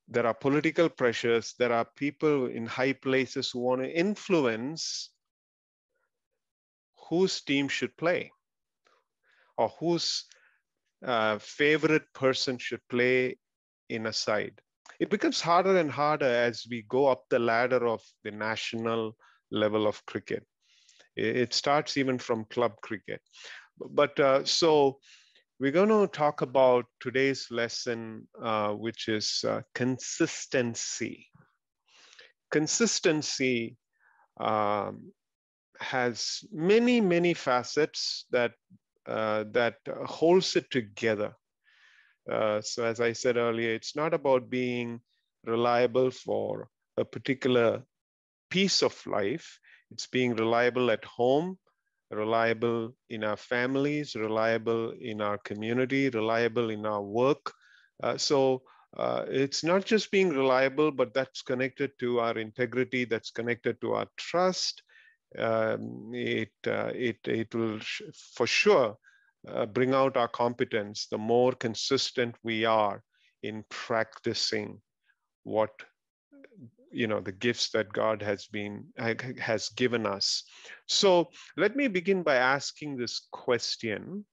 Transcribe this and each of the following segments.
There are political pressures. There are people in high places who want to influence whose team should play or whose favorite person should play in a side. It becomes harder and harder as we go up the ladder of the national level of cricket. It starts even from club cricket. But so we're going to talk about today's lesson, which is consistency. Consistency has many, many facets that holds it together. So as I said earlier, it's not about being reliable for a particular piece of life. It's being reliable at home, reliable in our families, reliable in our community, reliable in our work. So it's not just being reliable, but that's connected to our integrity, that's connected to our trust. It will for sure bring out our competence the more consistent we are in practicing what the gifts that God has given us. So let me begin by asking this question.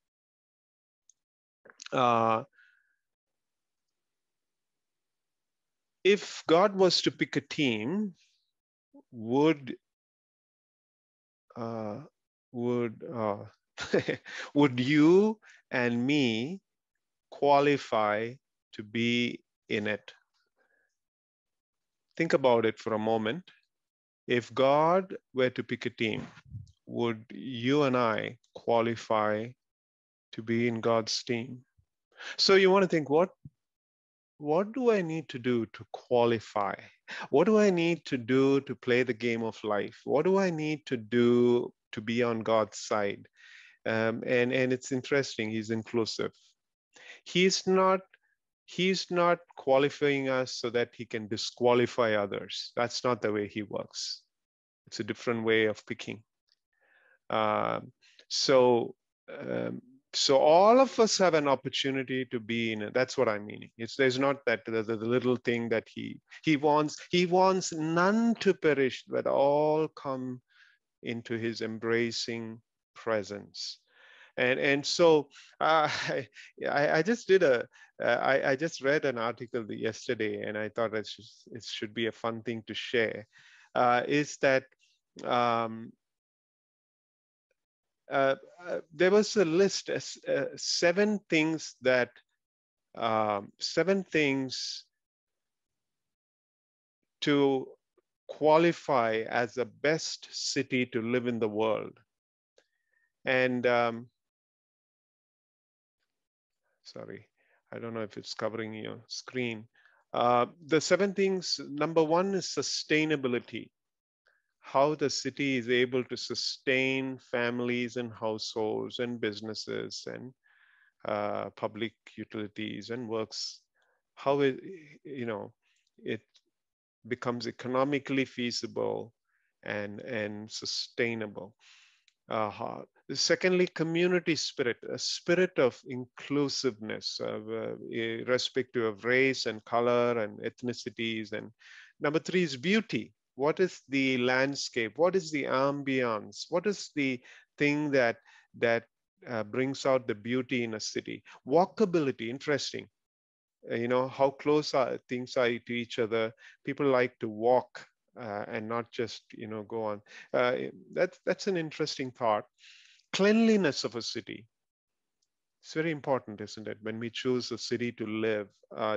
If God was to pick a team, would would you and me qualify to be in it? Think about it for a moment. If God were to pick a team, would you and I qualify to be in God's team? So you want to think, what do I need to do to qualify? What do I need to do to play the game of life? What do I need to do to be on God's side? And it's interesting, he's inclusive. He's not qualifying us so that he can disqualify others. That's not the way he works. It's a different way of picking. So all of us have an opportunity to be in it. That's what I'm meaning. There's not that the little thing that he wants none to perish, but all come into his embracing presence. And so I just I just read an article yesterday, and I thought it should be a fun thing to share. Is that there was a list, 7 things to qualify as the best city to live in the world. And sorry, I don't know if it's covering your screen. The 7 things, number 1 is sustainability. How the city is able to sustain families and households and businesses and public utilities and works. How it becomes economically feasible and sustainable. Secondly, community spirit, a spirit of inclusiveness, irrespective of race and color and ethnicities. And number 3 is beauty. What is the landscape? What is the ambience? What is the thing that brings out the beauty in a city? Walkability, interesting. How close things are to each other. People like to walk and not just go on. That's an interesting thought. Cleanliness of a city. It's very important, isn't it? When we choose a city to live,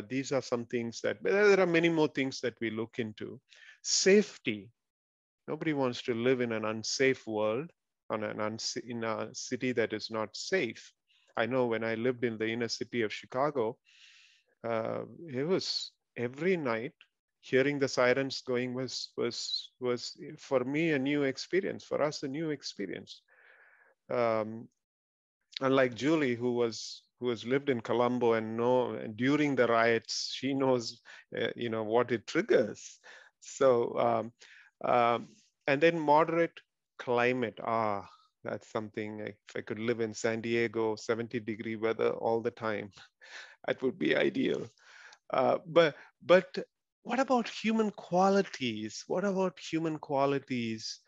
these are some things that, there are many more things that we look into. Safety. Nobody wants to live in an unsafe world, in a city that is not safe. I know when I lived in the inner city of Chicago, it was every night hearing the sirens going was for me a new experience, for us a new experience. Unlike Julie, who has lived in Colombo and during the riots, she knows what it triggers. So and then moderate climate. That's something, if I could live in San Diego, 70-degree weather all the time, that would be ideal. But what about human qualities? What about human qualities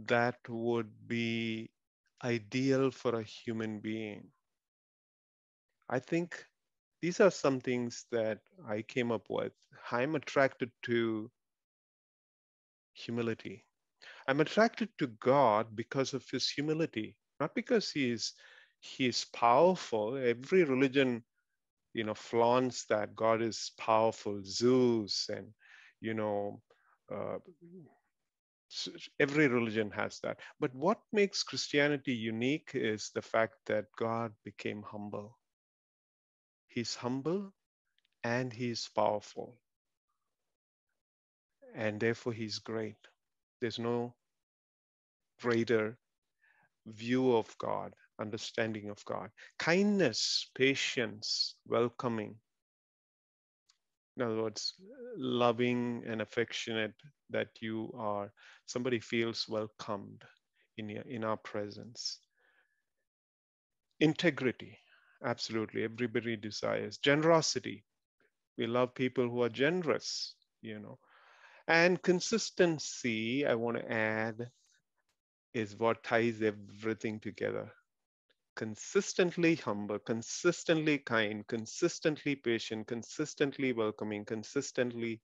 that would be ideal for a human being? I think these are some things that I came up with. I'm attracted to humility. I'm attracted to God because of his humility, not because he is powerful. Every religion, flaunts that God is powerful, Zeus, and you know, uh, every religion has that. But what makes Christianity unique is the fact that God became humble. He's humble and he's powerful, and therefore he's great. There's no greater view of God, understanding of God. Kindness, patience, welcoming. In other words, loving and affectionate, that somebody feels welcomed in our presence. Integrity, absolutely. Everybody desires. Generosity. We love people who are generous. And consistency, I want to add, is what ties everything together. Consistently humble, consistently kind, consistently patient, consistently welcoming, consistently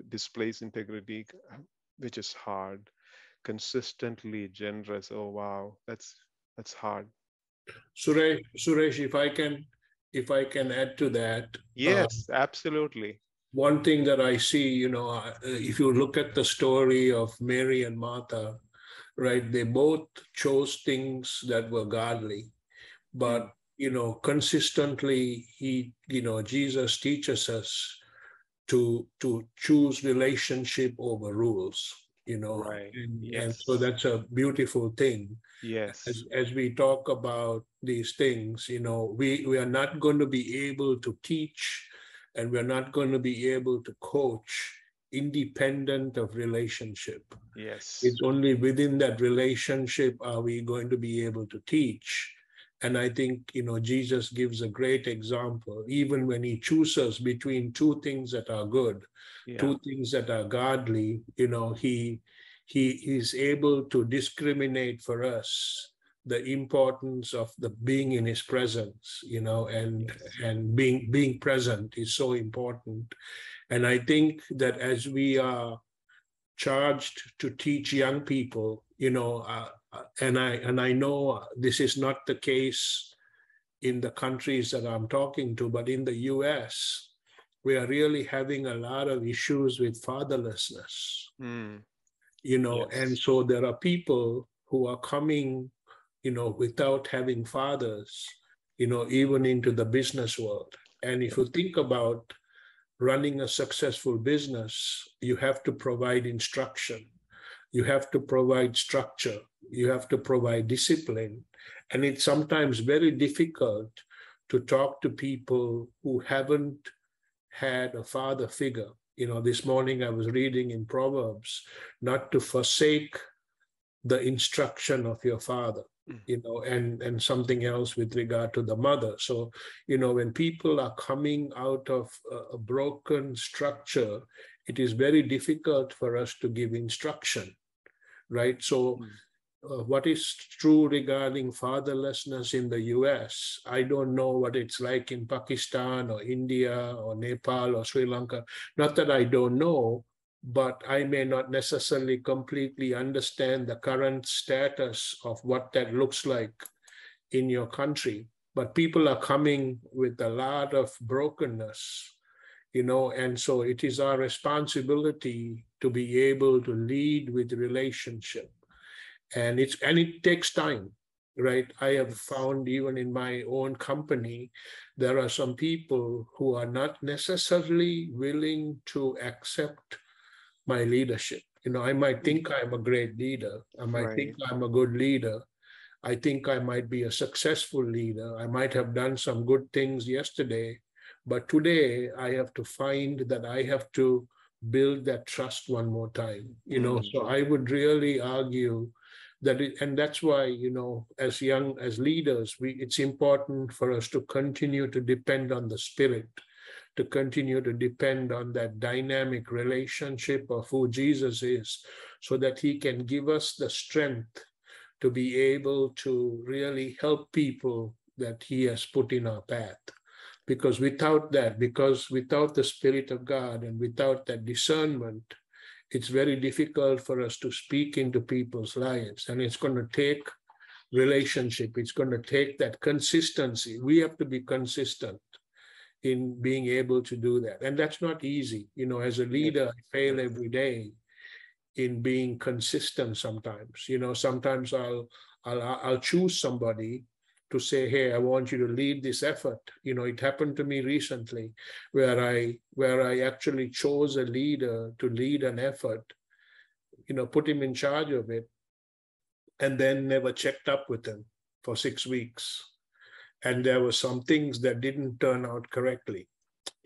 displays integrity, which is hard. Consistently generous. Oh wow, that's hard. Suresh, if I can add to that, Yes, absolutely. one thing that I see, if you look at the story of Mary and Martha, right, they both chose things that were godly, Mm, but consistently, Jesus teaches us to choose relationship over rules, right. and so Yes. that's a beautiful thing. Yes. As we talk about these things, we are not going to be able to teach, and we're not going to be able to coach independent of relationship. Yes. It's only within that relationship are we going to be able to teach. And I think, Jesus gives a great example, even when he chooses between two things that are good, Yeah. two things that are godly, he is able to discriminate for us the importance of the being in his presence, Yes. and being present is so important. And I think that as we are charged to teach young people, and I know this is not the case in the countries that I'm talking to, but in the US, we are really having a lot of issues with fatherlessness, Mm, and yes. so there are people who are coming, without having fathers, even into the business world. And if you think about running a successful business, you have to provide instruction, you have to provide structure, you have to provide discipline. And it's sometimes very difficult to talk to people who haven't had a father figure. This morning I was reading in Proverbs not to forsake the instruction of your father, Mm, and something else with regard to the mother. So, when people are coming out of a broken structure, it is very difficult for us to give instruction, right? So, mm, what is true regarding fatherlessness in the US? I don't know what it's like in Pakistan or India or Nepal or Sri Lanka. Not that I don't know, but I may not necessarily completely understand the current status of what that looks like in your country. But people are coming with a lot of brokenness, and so it is our responsibility to be able to lead with relationship, and it takes time, right? I have yes. found even in my own company there are some people who are not necessarily willing to accept my leadership. I might Mm, think I'm a great leader, I might think right. I'm a good leader, I think I might be a successful leader, I might have done some good things yesterday, but today I have to find that I have to build that trust one more time. So Mm, I would really argue And that's why, as leaders, it's important for us to continue to depend on the Spirit, to continue to depend on that dynamic relationship of who Jesus is, so that he can give us the strength to be able to really help people that he has put in our path. Because without the Spirit of God and without that discernment, it's very difficult for us to speak into people's lives. And it's going to take relationship. It's going to take that consistency. We have to be consistent in being able to do that. And that's not easy. As a leader, I fail every day in being consistent sometimes. Sometimes I'll choose somebody to say, hey, I want you to lead this effort. It happened to me recently where I actually chose a leader to lead an effort, put him in charge of it, and then never checked up with him for 6 weeks. And there were some things that didn't turn out correctly.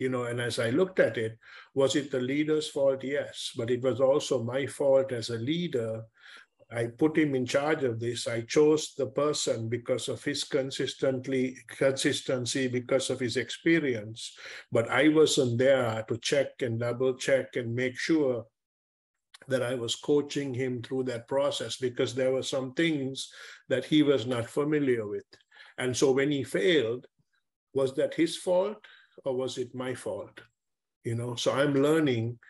And as I looked at it, was it the leader's fault? Yes, but it was also my fault as a leader. I put him in charge of this. I chose the person because of his consistency, because of his experience, but I wasn't there to check and double check and make sure that I was coaching him through that process, because there were some things that he was not familiar with. And so when he failed, was that his fault or was it my fault? So I'm learning.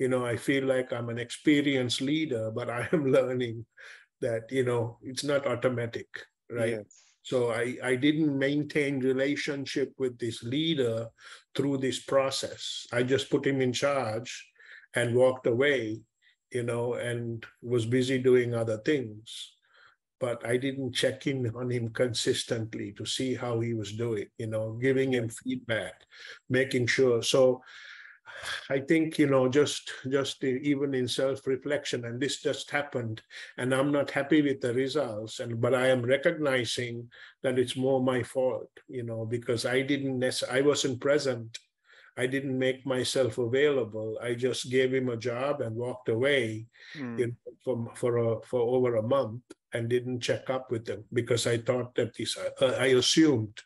I feel like I'm an experienced leader, but I am learning that, it's not automatic, right? Yes. So I didn't maintain relationship with this leader through this process. I just put him in charge and walked away, and was busy doing other things. But I didn't check in on him consistently to see how he was doing, giving him feedback, making sure. So I think, just even in self-reflection, and this just happened, and I'm not happy with the results, but I am recognizing that it's more my fault, because I wasn't present. I didn't make myself available. I just gave him a job and walked away for over a month and didn't check up with him because I thought that I assumed,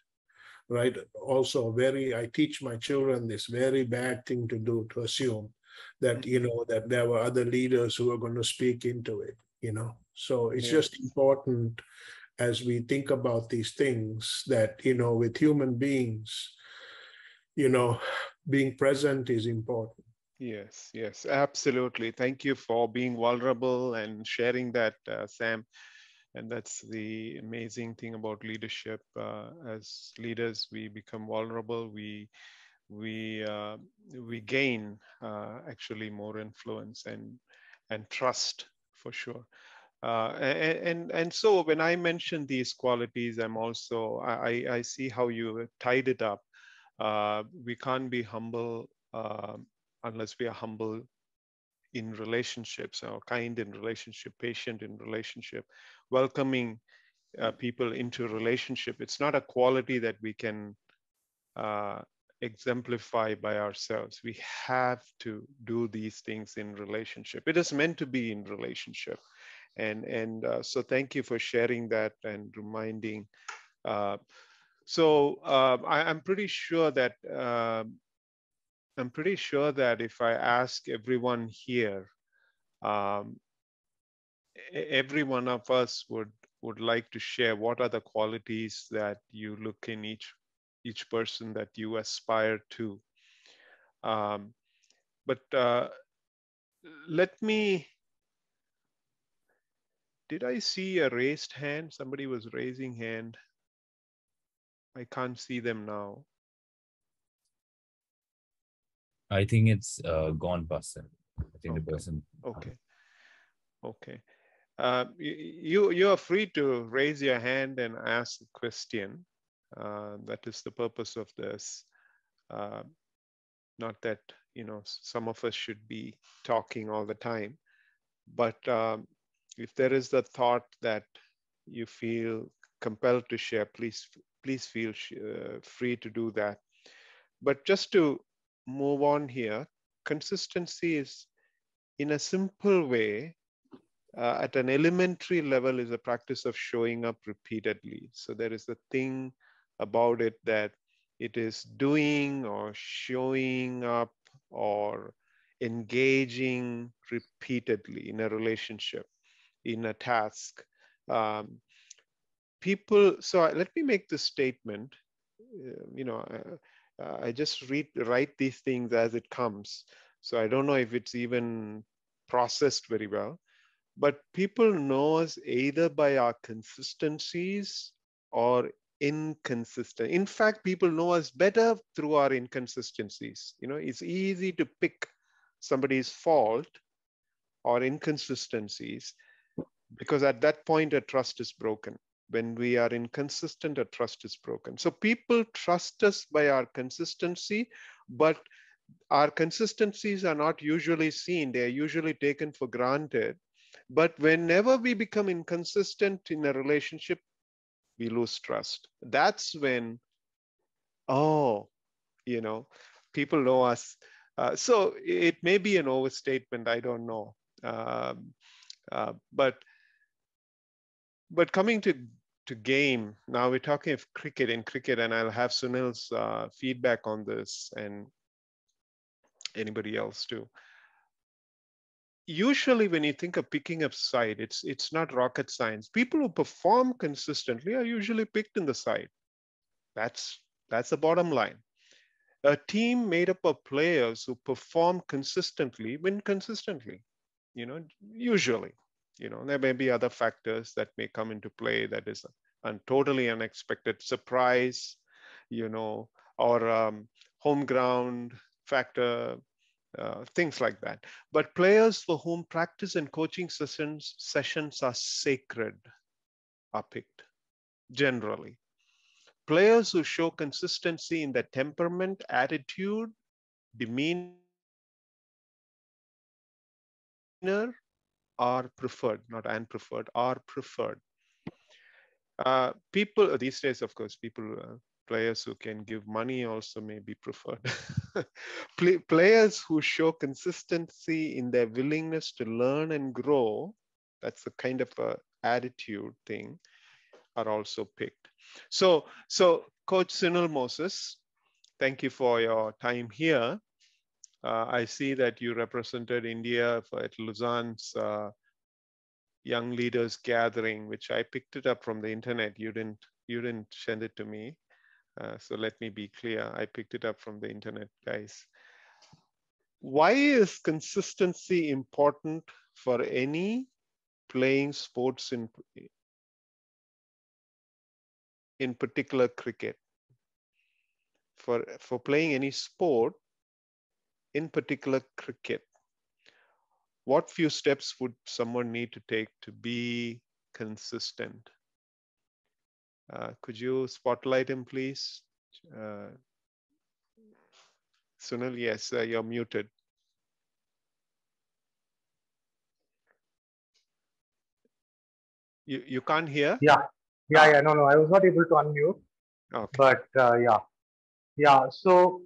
right? Also, I teach my children this very bad thing to do, to assume that, that there were other leaders who are going to speak into it, So it's just important as we think about these things that, with human beings, being present is important. Yes, absolutely. Thank you for being vulnerable and sharing that, Sam. And that's the amazing thing about leadership. As leaders, we become vulnerable. We gain actually more influence and trust, for sure. And so when I mention these qualities, I see how you tied it up. We can't be humble unless we are humble in relationships, or kind in relationship, patient in relationship, welcoming people into relationship. It's not a quality that we can exemplify by ourselves. We have to do these things in relationship. It is meant to be in relationship. And so thank you for sharing that and reminding. I'm pretty sure that if I ask everyone here, every one of us would like to share what are the qualities that you look in each person that you aspire to. Did I see a raised hand? Somebody was raising hand. I can't see them now. I think it's gone past them. I think the person. Okay. You are free to raise your hand and ask a question. That is the purpose of this. Not that, some of us should be talking all the time, but if there is the thought that you feel compelled to share, please feel free to do that. But just to move on here, consistency is, in a simple way, at an elementary level is a practice of showing up repeatedly. So there is a thing about it that it is doing or showing up or engaging repeatedly in a relationship, in a task. Um, People, so let me make this statement. I just write these things as it comes. So I don't know if it's even processed very well. But people know us either by our consistencies or inconsistent. In fact, people know us better through our inconsistencies. It's easy to pick somebody's fault or inconsistencies because at that point, a trust is broken. When we are inconsistent, a trust is broken. So people trust us by our consistency, but our consistencies are not usually seen. They are usually taken for granted. But whenever we become inconsistent in a relationship, we lose trust. That's when, oh, people know us. So it may be an overstatement. I don't know. But coming to game, now we're talking of cricket, and I'll have Sunil's feedback on this and anybody else too. Usually when you think of picking up side, it's not rocket science. People who perform consistently are usually picked in the side. That's the bottom line. A team made up of players who perform consistently win consistently, usually. There may be other factors that may come into play that is a totally unexpected surprise, or home ground factor, things like that. But players for whom practice and coaching sessions are sacred are picked, generally. Players who show consistency in their temperament, attitude, demeanor are preferred, not unpreferred, are preferred. People these days, of course, players who can give money also may be preferred. Players who show consistency in their willingness to learn and grow, that's a kind of a attitude thing, are also picked. So Coach Sunil Moses, thank you for your time here. I see that you represented India at Lausanne's Young Leaders Gathering, which I picked it up from the internet. You didn't send it to me. So let me be clear. I picked it up from the internet, guys. Why is consistency important for any playing sports in particular cricket? For playing any sport, in particular cricket, what few steps would someone need to take to be consistent? Could you spotlight him, please? Sunil, yes, you're muted. You can't hear? Yeah. No, I was not able to unmute. Okay. But yeah. So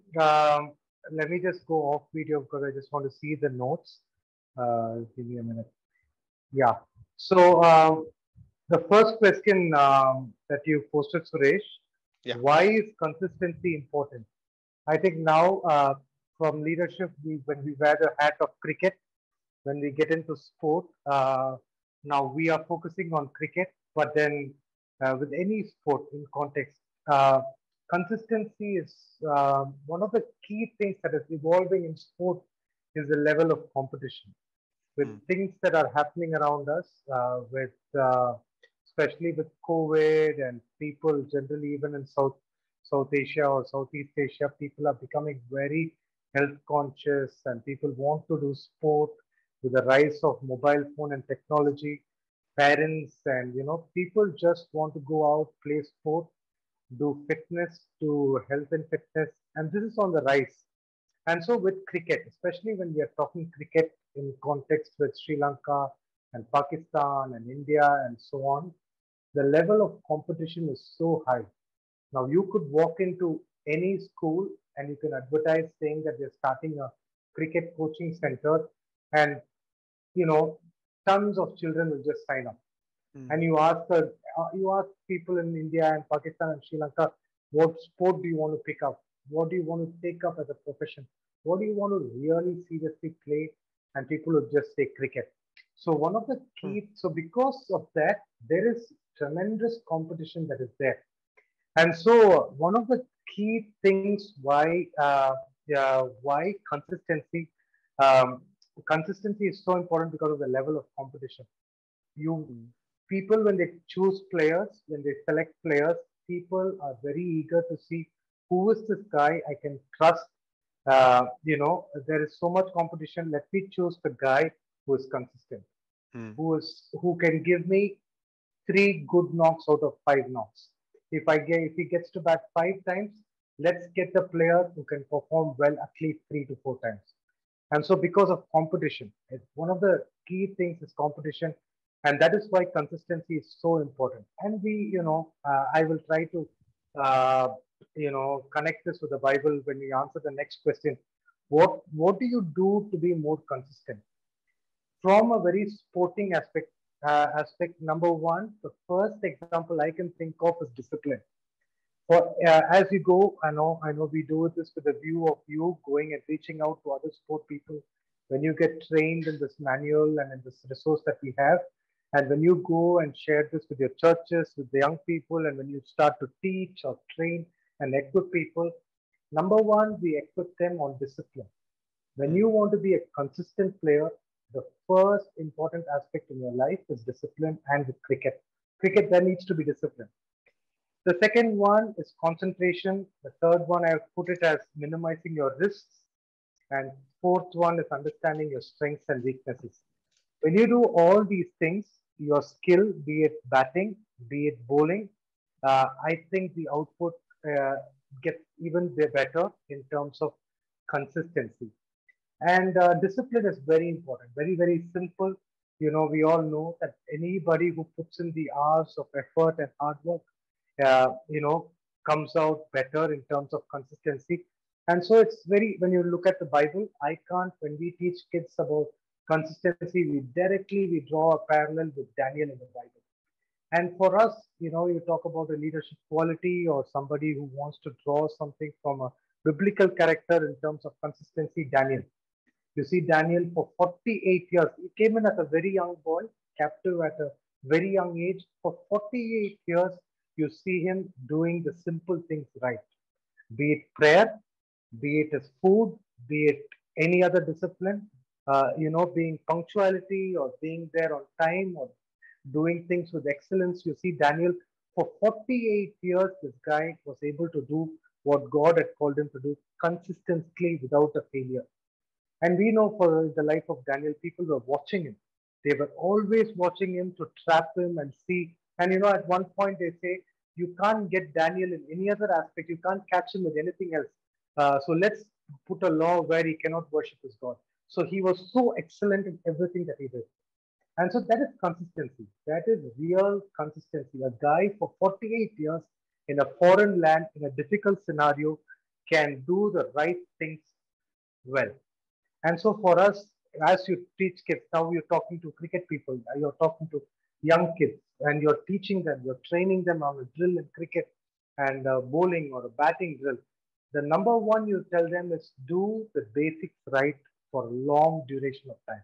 let me just go off video because I just want to see the notes. Give me a minute. Yeah. So the first question that you posted, Suresh, Yeah. why is consistency important? I think now from leadership, when we wear the hat of cricket, when we get into sport, now we are focusing on cricket, but then with any sport in context, consistency is one of the key things that is evolving in sport is the level of competition. With things that are happening around us, especially with COVID and people generally, even in South Asia or Southeast Asia, people are becoming very health conscious and people want to do sport with the rise of mobile phone and technology. Parents and people just want to go out, play sport, do fitness, do health and fitness, and this is on the rise. And so with cricket, especially when we are talking cricket in context with Sri Lanka and Pakistan and India and so on, the level of competition is so high. Now you could walk into any school and you can advertise saying that they're starting a cricket coaching center, and you know tons of children will just sign up. And you ask people in India and Pakistan and Sri Lanka, what sport do you want to pick up? What do you want to take up as a profession? What do you want to really seriously play? And people would just say cricket. So one of the key, so because of that, there is tremendous competition that is there. And so one of the key things why consistency is so important because of the level of competition. People, when they choose players, when they select players, people are very eager to see who is this guy I can trust. There is so much competition. Let me choose the guy who is consistent, who can give me 3 good knocks out of 5 knocks. If he gets to bat 5 times, let's get the player who can perform well at least 3 to 4 times. And so because of competition, one of the key things is competition. And that is why consistency is so important. And I will try to, connect this with the Bible when we answer the next question. What do you do to be more consistent? From a very sporting aspect, number one, the first example I can think of is discipline. As you go, I know we do this with a view of you going and reaching out to other sport people. When you get trained in this manual and in this resource that we have, and when you go and share this with your churches, with the young people, and when you start to teach or train and equip people, number one, we equip them on discipline. When you want to be a consistent player, the first important aspect in your life is discipline, and with cricket. Cricket, there needs to be discipline. The second one is concentration. The third one, I have put it as minimizing your risks. And fourth one is understanding your strengths and weaknesses. When you do all these things, your skill, be it batting, be it bowling, I think the output gets even better in terms of consistency. And discipline is very important, very, very simple. We all know that anybody who puts in the hours of effort and hard work, comes out better in terms of consistency. And so when you look at the Bible, when we teach kids about consistency, we draw a parallel with Daniel in the Bible. And for us, you talk about a leadership quality or somebody who wants to draw something from a biblical character in terms of consistency, Daniel. You see Daniel for 48 years. He came in as a very young boy, captive at a very young age. For 48 years, you see him doing the simple things right. Be it prayer, be it his food, be it any other discipline, being punctuality or being there on time or doing things with excellence. You see Daniel, for 48 years, this guy was able to do what God had called him to do consistently without a failure. And we know for the life of Daniel, people were watching him. They were always watching him to trap him and see. And at one point they say, you can't get Daniel in any other aspect. You can't catch him with anything else. So let's put a law where he cannot worship his God. So he was so excellent in everything that he did. And so that is consistency. That is real consistency. A guy for 48 years in a foreign land, in a difficult scenario, can do the right things well. And so for us, as you teach kids, now you're talking to cricket people, you're talking to young kids, and you're teaching them, you're training them on a drill in cricket and bowling or a batting drill. The number one you tell them is do the basics right for a long duration of time.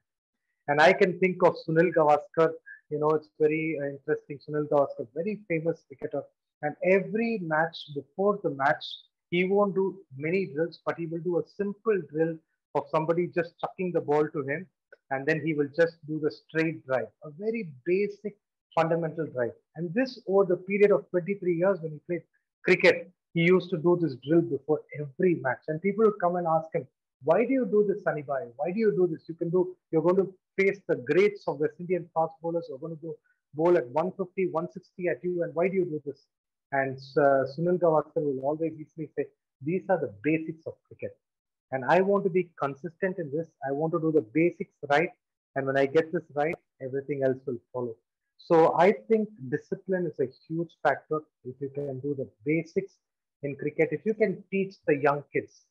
And I can think of Sunil Gavaskar, it's very interesting. Sunil Gavaskar, very famous cricketer. And every match, before the match, he won't do many drills, but he will do a simple drill of somebody just chucking the ball to him. And then he will just do the straight drive, a very basic fundamental drive. And this over the period of 23 years when he played cricket, he used to do this drill before every match. And people would come and ask him, why do you do this, Sunny-bhai? Why do you do this? You're going to face the greats of West Indian fast bowlers. You're going to go bowl at 150, 160 at you. And why do you do this? And Sunil Gavaskar will always easily say, these are the basics of cricket. And I want to be consistent in this. I want to do the basics right. And when I get this right, everything else will follow. So I think discipline is a huge factor. If you can do the basics in cricket, if you can teach the young kids,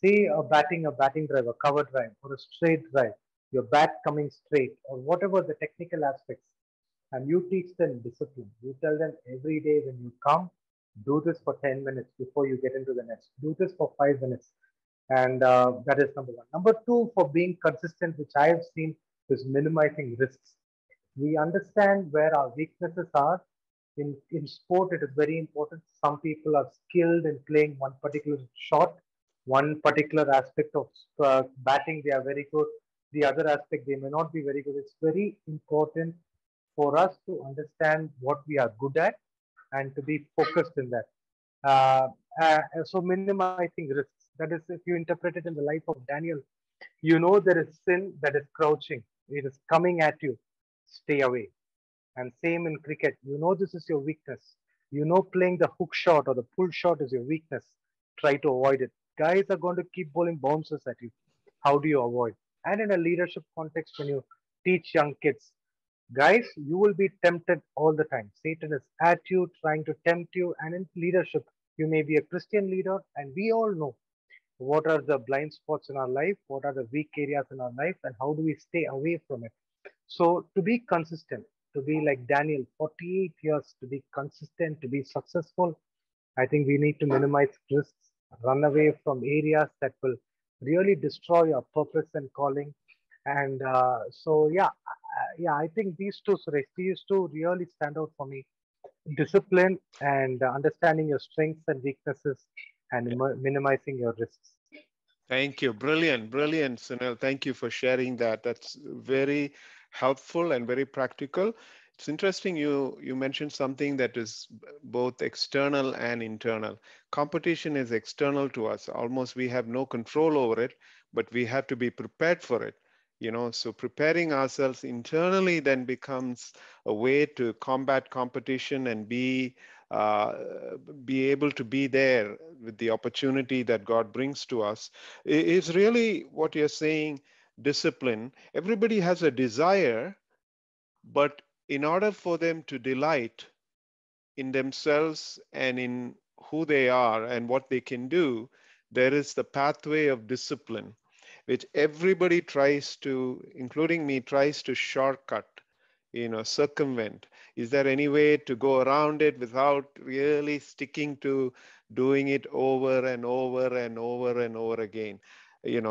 say a batting drive, a cover drive, or a straight drive, your bat coming straight, or whatever the technical aspects, and you teach them discipline. You tell them every day when you come, do this for 10 minutes before you get into the nest. Do this for 5 minutes. And that is number one. Number two, for being consistent, which I have seen, is minimizing risks. We understand where our weaknesses are. In sport, it is very important. Some people are skilled in playing one particular shot, one particular aspect of batting, they are very good. The other aspect, they may not be very good. It's very important for us to understand what we are good at and to be focused in that. So minimizing risks. That is, if you interpret it in the life of Daniel, you know there is sin that is crouching. It is coming at you. Stay away. And same in cricket. You know this is your weakness. You know playing the hook shot or the pull shot is your weakness. Try to avoid it. Guys are going to keep bowling bounces at you. How do you avoid? And in a leadership context, when you teach young kids, guys, you will be tempted all the time. Satan is at you, trying to tempt you. And in leadership, you may be a Christian leader, and we all know what are the blind spots in our life, what are the weak areas in our life, and how do we stay away from it. So, to be consistent, to be like Daniel, 48 years, to be consistent, to be successful, I think we need to minimize risks, run away from areas that will really destroy our purpose and calling. And yeah, I think these two, Suresh, these two really stand out for me. Discipline and understanding your strengths and weaknesses and minimizing your risks. Thank you. Brilliant, brilliant, Sunil. Thank you for sharing that. That's very helpful and very practical. It's interesting you mentioned something that is both external and internal. Competition is external to us. Almost we have no control over it, but we have to be prepared for it. So preparing ourselves internally then becomes a way to combat competition and be able to be there with the opportunity that God brings to us. Is really what you're saying, discipline. Everybody has a desire, but in order for them to delight in themselves and in who they are and what they can do, there is the pathway of discipline, which everybody tries to, including me, tries to shortcut, circumvent. Is there any way to go around it without really sticking to doing it over and over and over and over again?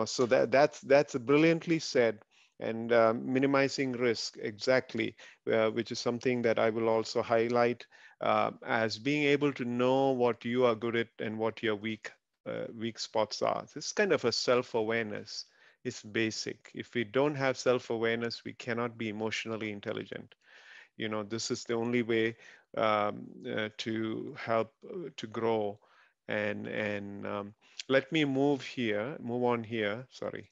So that's brilliantly said. And minimizing risk, exactly, which is something that I will also highlight as being able to know what you are good at and what your weak spots are. This is kind of a self-awareness. It's basic. If we don't have self-awareness, we cannot be emotionally intelligent. This is the only way to help to grow. And let me move on here. Sorry.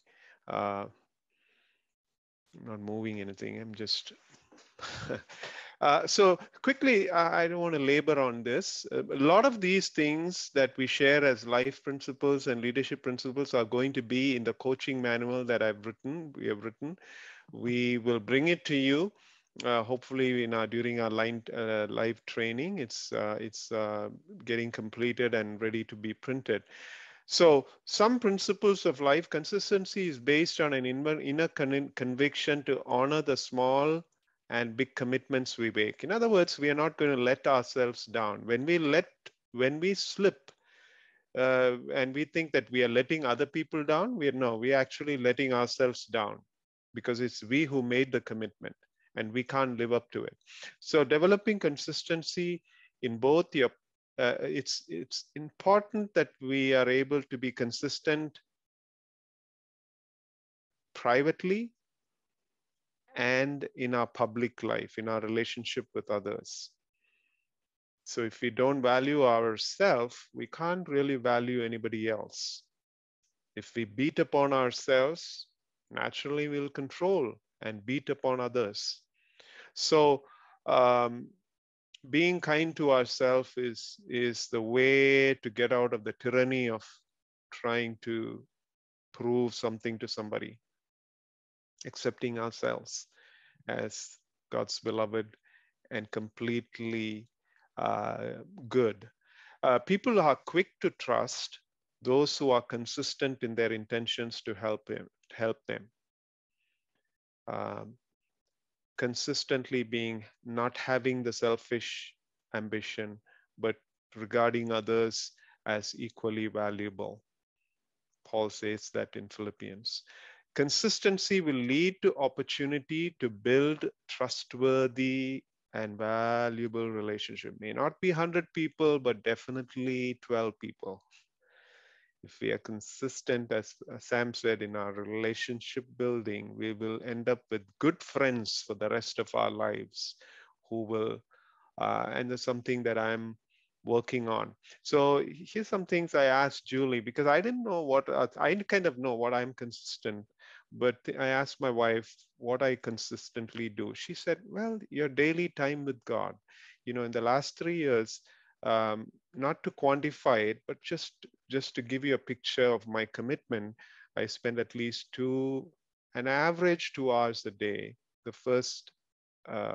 I'm not moving anything. I'm just so quickly, I don't want to labor on this. A lot of these things that we share as life principles and leadership principles are going to be in the coaching manual that we have written. We will bring it to you, hopefully during our live training. It's getting completed and ready to be printed. So some principles of life consistency is based on an inner conviction to honor the small and big commitments we make. In other words, we are not going to let ourselves down. When we slip and we think that we are letting other people down, we're actually letting ourselves down, because it's we who made the commitment and we can't live up to it. So developing consistency in both your it's important that we are able to be consistent privately and in our public life, in our relationship with others. So if we don't value ourselves, we can't really value anybody else. If we beat upon ourselves, naturally we'll control and beat upon others. So being kind to ourselves is the way to get out of the tyranny of trying to prove something to somebody. Accepting ourselves as God's beloved and completely good. People are quick to trust those who are consistent in their intentions to help them. um, consistently being not having the selfish ambition, but regarding others as equally valuable. Paul says that in Philippians. Consistency will lead to opportunity to build trustworthy and valuable relationship. May not be 100 people, but definitely 12 people. If we are consistent, as Sam said, in our relationship building, we will end up with good friends for the rest of our lives who will, and there's something that I'm working on. So here's some things I asked Julie, because I didn't know what, I kind of know what I'm consistent, but I asked my wife what I consistently do. She said, well, your daily time with God. You know, in the last 3 years, not to quantify it, but just to give you a picture of my commitment, I spend at least an average 2 hours a day, the first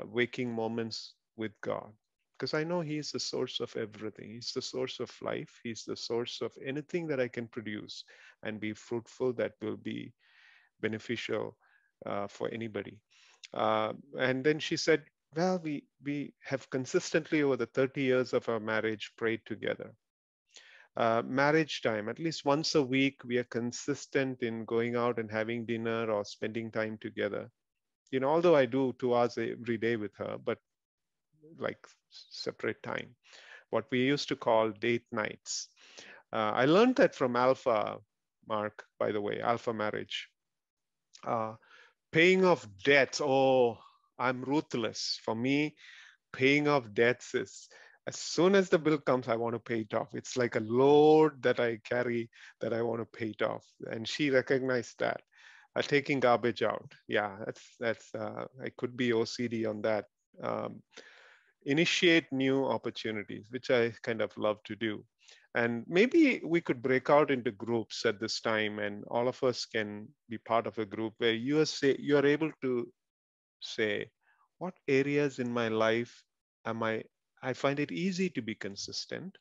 waking moments with God. Because I know He's the source of everything. He's the source of life. He's the source of anything that I can produce and be fruitful that will be beneficial for anybody. And then she said, well, we have consistently over the 30 years of our marriage prayed together. Marriage time, at least once a week, we are consistent in going out and having dinner or spending time together. You know, although I do 2 hours every day with her, but like separate time, what we used to call date nights. I learned that from Alpha, Mark, by the way, Alpha Marriage. Paying off debts. Oh, I'm ruthless. For me, paying off debts is, as soon as the bill comes, I want to pay it off. It's like a load that I carry that I want to pay it off. And she recognized that. Taking garbage out. Yeah, that's I could be OCD on that. Initiate new opportunities, which I kind of love to do. And maybe we could break out into groups at this time, and all of us can be part of a group where you are able to say, what areas in my life I find it easy to be consistent,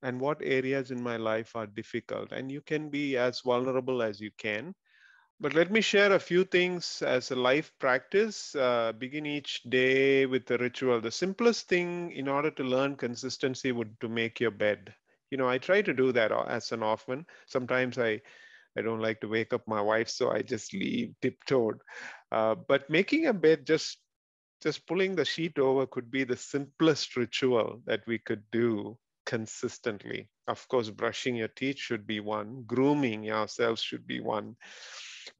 and what areas in my life are difficult. And you can be as vulnerable as you can. But let me share a few things as a life practice. Begin each day with a ritual. The simplest thing in order to learn consistency would to make your bed. You know, I try to do that as an orphan. Sometimes I don't like to wake up my wife, so I just leave tiptoed. But making a bed, just pulling the sheet over could be the simplest ritual that we could do consistently. Of course, brushing your teeth should be one. Grooming ourselves should be one.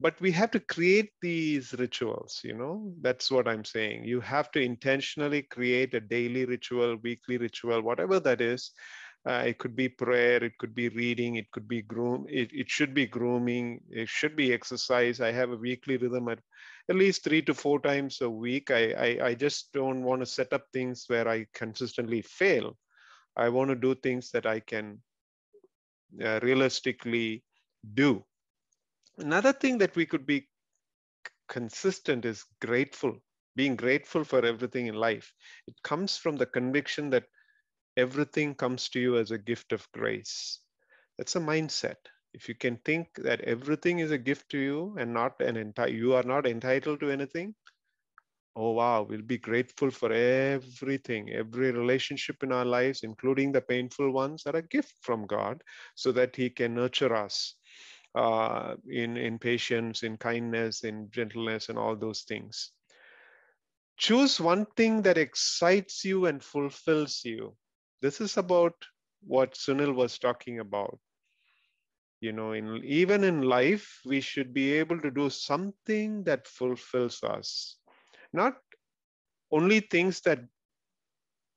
But we have to create these rituals, you know, that's what I'm saying. You have to intentionally create a daily ritual, weekly ritual, whatever that is. It could be prayer, it could be reading, it could be it should be grooming, it should be exercise. I have a weekly rhythm at least 3 to 4 times a week. I just don't want to set up things where I consistently fail. I want to do things that I can realistically do. Another thing that we could be consistent is being grateful for everything in life. It comes from the conviction that everything comes to you as a gift of grace. That's a mindset. If you can think that everything is a gift to you and you are not entitled to anything, oh wow, we'll be grateful for everything. Every relationship in our lives, including the painful ones, are a gift from God so that He can nurture us. In patience, in kindness, in gentleness, and all those things. Choose one thing that excites you and fulfills you. This is about what Sunil was talking about. You know, even in life, we should be able to do something that fulfills us. Not only things that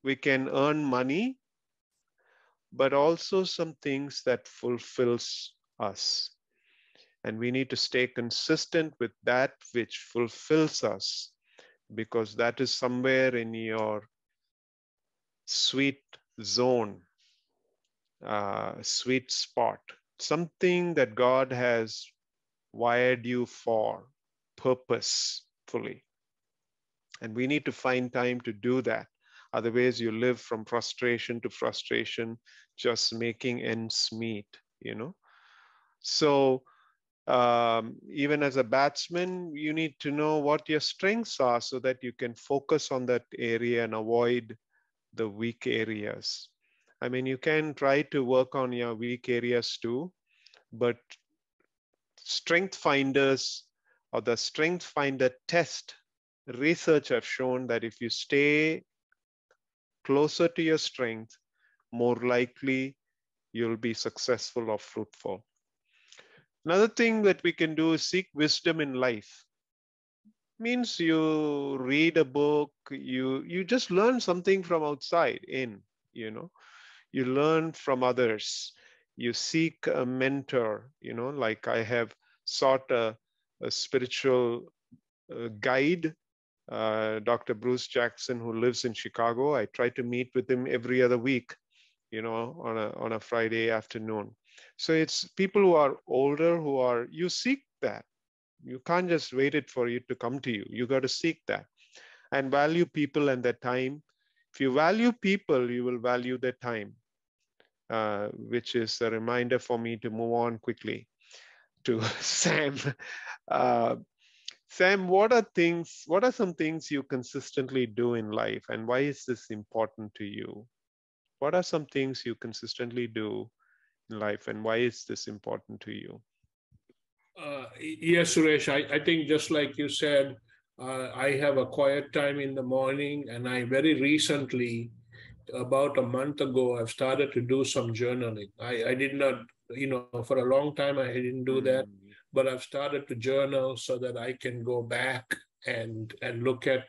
we can earn money, but also some things that fulfills us. And we need to stay consistent with that which fulfills us, because that is somewhere in your sweet zone, sweet spot, something that God has wired you for purposefully. And we need to find time to do that. Otherwise, you live from frustration to frustration, just making ends meet, you know. So Even as a batsman, you need to know what your strengths are so that you can focus on that area and avoid the weak areas. I mean, you can try to work on your weak areas too, but strength finders or the strength finder test research have shown that if you stay closer to your strength, more likely you'll be successful or fruitful. Another thing that we can do is seek wisdom in life. Means you read a book, you just learn something from outside in, you learn from others, you seek a mentor, like I have sought a spiritual guide, Dr. Bruce Jackson, who lives in Chicago. I try to meet with him every other week, on a Friday afternoon. So it's people who are older, you seek that. You can't just wait it for it to come to you. You got to seek that and value people and their time. If you value people, you will value their time, which is a reminder for me to move on quickly to Sam. Sam, what are some things you consistently do in life, and why is this important to you? What are some things you consistently do in life, and why is this important to you? Yes, Suresh, I think just like you said, I have a quiet time in the morning, and I very recently, about a month ago, I've started to do some journaling. I did not, for a long time, I didn't do that, but I've started to journal so that I can go back and look at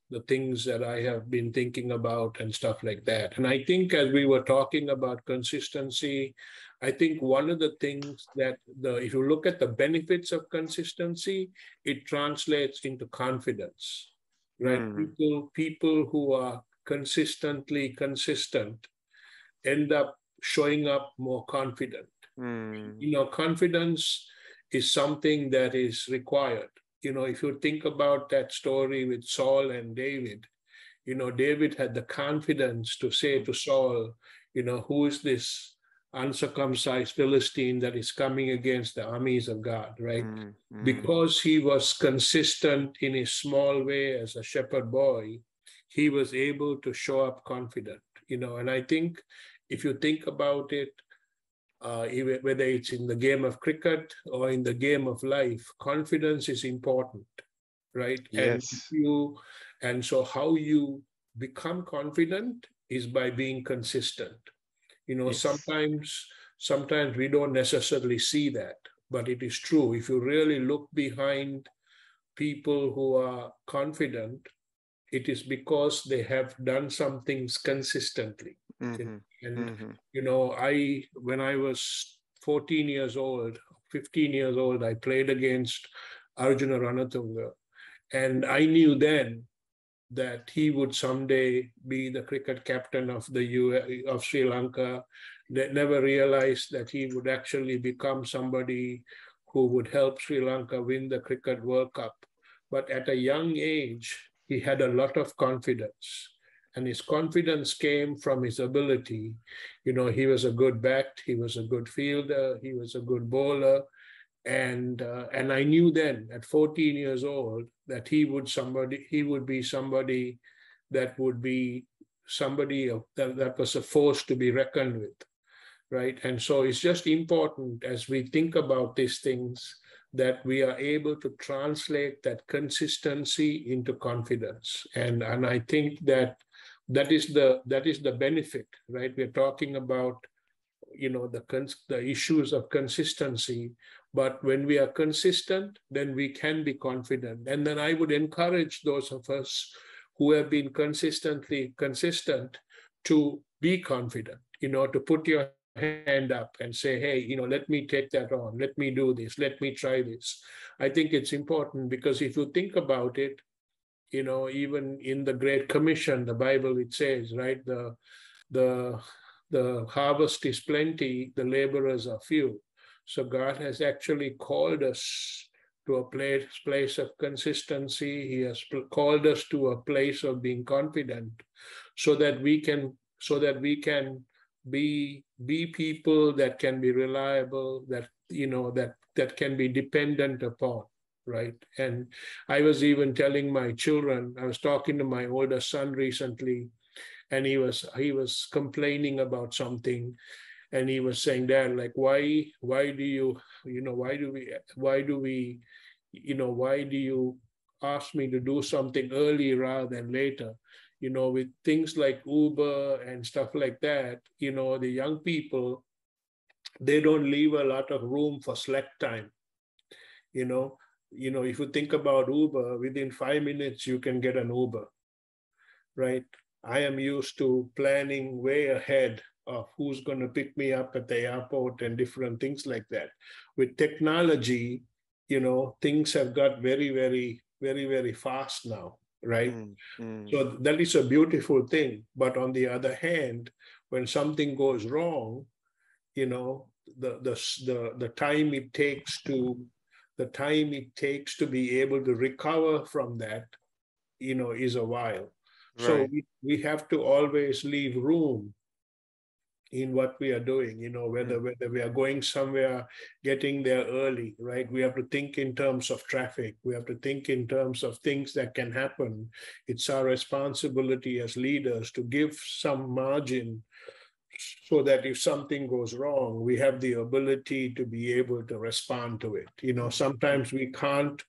the things that I have been thinking about and stuff like that. And I think as we were talking about consistency, I think one of the things that if you look at the benefits of consistency, it translates into confidence, right? People who are consistently consistent end up showing up more confident. Confidence is something that is required. If you think about that story with Saul and David, David had the confidence to say to Saul, who is this uncircumcised Philistine that is coming against the armies of God, right? Because he was consistent in his small way as a shepherd boy, he was able to show up confident, and I think if you think about it, whether it's in the game of cricket or in the game of life, confidence is important, right? Yes. And so how you become confident is by being consistent. Yes. Sometimes we don't necessarily see that, but it is true. If you really look behind people who are confident, it is because they have done some things consistently. When I was 14 years old, 15 years old, I played against Arjuna Ranatunga. And I knew then that he would someday be the cricket captain of of Sri Lanka. They never realized that he would actually become somebody who would help Sri Lanka win the Cricket World Cup. But at a young age, he had a lot of confidence. And his confidence came from his ability. He was a good bat, he was a good fielder, he was a good bowler. And I knew then at 14 years old that he would be somebody that was a force to be reckoned with, right? And so it's just important as we think about these things that we are able to translate that consistency into confidence. And I think that is the benefit, right? We're talking about the issues of consistency, but when we are consistent, then we can be confident. And then I would encourage those of us who have been consistently consistent to be confident, to put your hand up and say, hey, let me take that on, let me do this, let me try this. I think it's important because if you think about it, even in the Great Commission, the Bible, it says, right, the harvest is plenty, the laborers are few. So God has actually called us to a place of consistency. He has called us to a place of being confident so that we can be people that can be reliable, that that can be dependent upon, right? And I was even telling my children, I was talking to my older son recently, and he was complaining about something, and he was saying, Dad, like, why do you, why do you ask me to do something early rather than later? With things like Uber and stuff like that, the young people, they don't leave a lot of room for slack time. If you think about Uber, within 5 minutes you can get an Uber, right? I am used to planning way ahead of who's going to pick me up at the airport and different things like that. With technology, things have got very, very, very, very fast now, right? So that is a beautiful thing. But on the other hand, when something goes wrong, the time it takes to be able to recover from that, is a while. Right. So we have to always leave room in what we are doing, whether we are going somewhere, getting there early, right? We have to think in terms of traffic. We have to think in terms of things that can happen. It's our responsibility as leaders to give some margin so that if something goes wrong, we have the ability to be able to respond to it. Sometimes we can't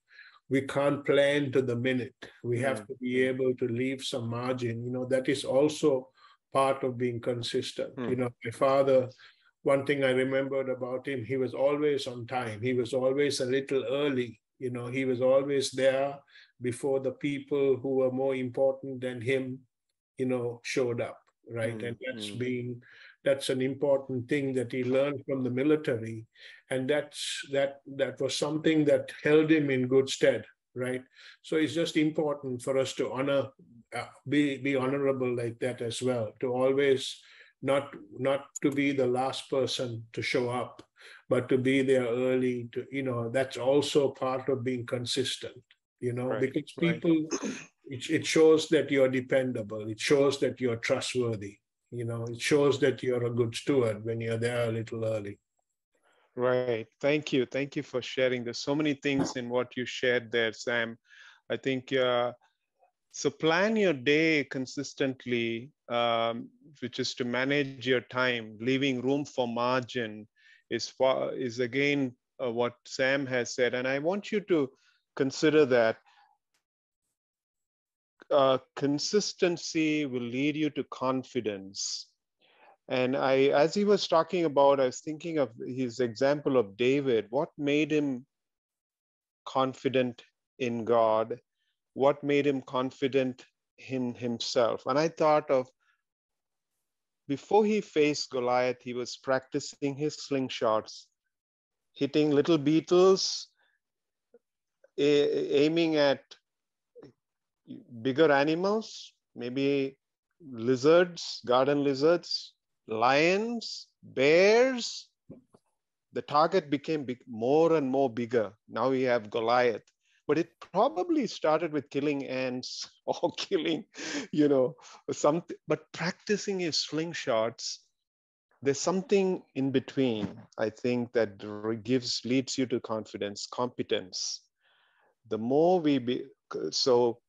plan to the minute. We have to be able to leave some margin. That is also part of being consistent. My father, one thing I remembered about him, he was always on time. He was always a little early. He was always there before the people who were more important than him, showed up, right? And that's an important thing that he learned from the military. And that was something that held him in good stead, right? So it's just important for us to honor, be honorable like that as well, to always not to be the last person to show up, but to be there early. That's also part of being consistent, Right. because people, it shows that you're dependable. It shows that you're trustworthy. It shows that you're a good steward when you're there a little early. Right. Thank you. Thank you for sharing. There's so many things in what you shared there, Sam. I think so. Plan your day consistently, which is to manage your time, leaving room for margin is again what Sam has said. And I want you to consider that consistency will lead you to confidence. And as he was talking about, I was thinking of his example of David. What made him confident in God? What made him confident in himself? And I thought of, before he faced Goliath, he was practicing his slingshots, hitting little beetles, aiming at bigger animals, maybe lizards, garden lizards, lions, bears. The target became more and more bigger. Now we have Goliath. But it probably started with killing ants or killing, something. But practicing his slingshots, there's something in between, I think, that leads you to confidence, competence. The more so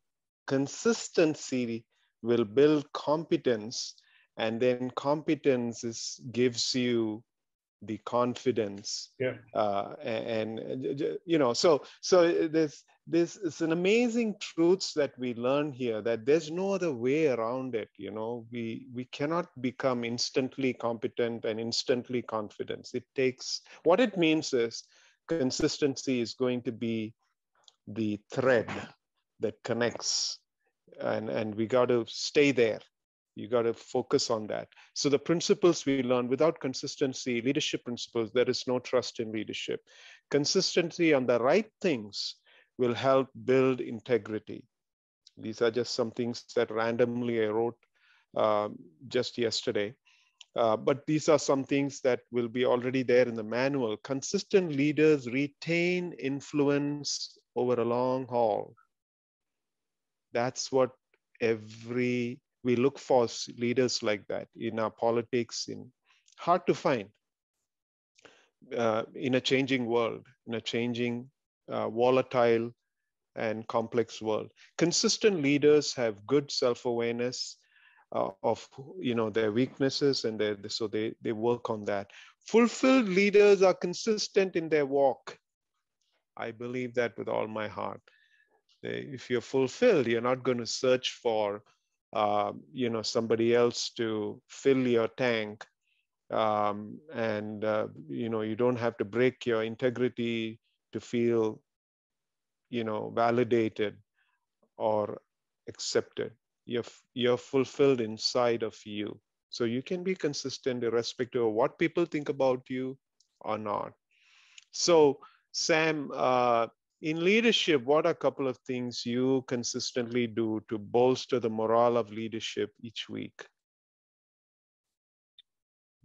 consistency will build competence, and then competence gives you the confidence. Yeah. So there's it's an amazing truths that we learn here, that there's no other way around it. We cannot become instantly competent and instantly confident. What it means is consistency is going to be the thread that connects, and we got to stay there. You got to focus on that. So the principles we learn, without consistency, leadership principles, there is no trust in leadership. Consistency on the right things will help build integrity. These are just some things that randomly I wrote just yesterday. But these are some things that will be already there in the manual. Consistent leaders retain influence over a long haul. That's what we look for, leaders like that in our politics. Hard to find. in a changing world, in a changing, volatile, and complex world. Consistent leaders have good self-awareness of their weaknesses, and so they work on that. Fulfilled leaders are consistent in their walk. I believe that with all my heart. If you're fulfilled, you're not going to search for somebody else to fill your tank, and you don't have to break your integrity to feel validated or accepted. You're fulfilled inside of you, so you can be consistent irrespective of what people think about you or not. So Sam, in leadership, what are a couple of things you consistently do to bolster the morale of leadership each week?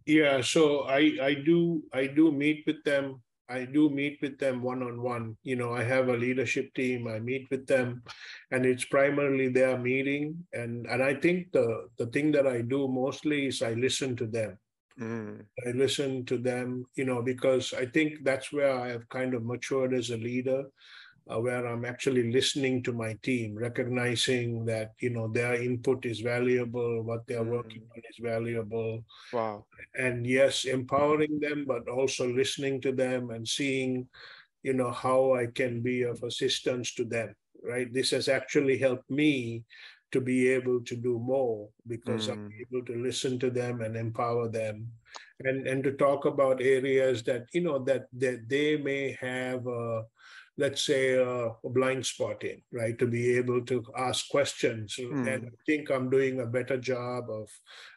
Yeah, so I do meet with them. I do meet with them one-on-one. I have a leadership team. I meet with them, and it's primarily their meeting. And I think the thing that I do mostly is I listen to them. I listen to them, because I think that's where I have kind of matured as a leader, where I'm actually listening to my team, recognizing that, their input is valuable, what they're working on is valuable. Wow. And yes, empowering them, but also listening to them and seeing, how I can be of assistance to them, right? This has actually helped me to be able to do more because I'm able to listen to them and empower them, and to talk about areas that, that they may have, let's say, a blind spot in, right? To be able to ask questions. And I think I'm doing a better job of,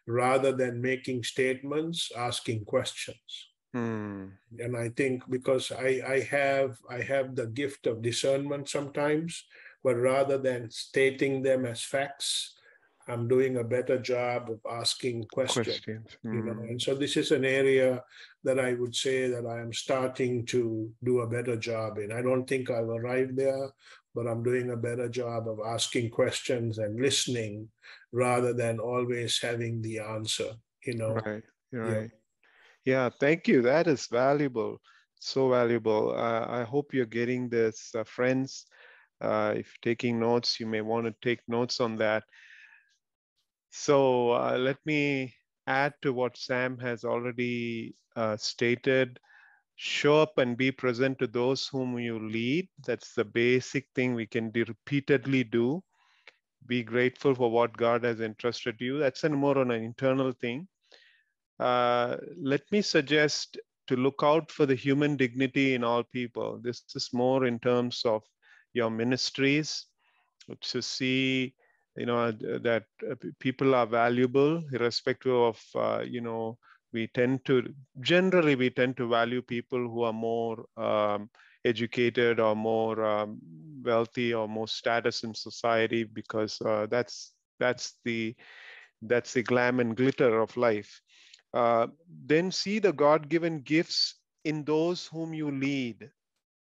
rather than making statements, asking questions. And I think because I have the gift of discernment sometimes, but rather than stating them as facts, I'm doing a better job of asking questions. And so this is an area that I would say that I am starting to do a better job in. I don't think I've arrived there, but I'm doing a better job of asking questions and listening rather than always having the answer, Right. Yeah, thank you. That is valuable. So valuable. I hope you're getting this, friends. If you're taking notes, you may want to take notes on that. So let me add to what Sam has already stated. Show up and be present to those whom you lead. That's the basic thing we can repeatedly do. Be grateful for what God has entrusted you. That's more on an internal thing. Let me suggest to look out for the human dignity in all people. This is more in terms of your ministries, to see, that people are valuable, irrespective of, we tend to value people who are more educated or more wealthy or more status in society, because that's the glam and glitter of life. Then see the God-given gifts in those whom you lead.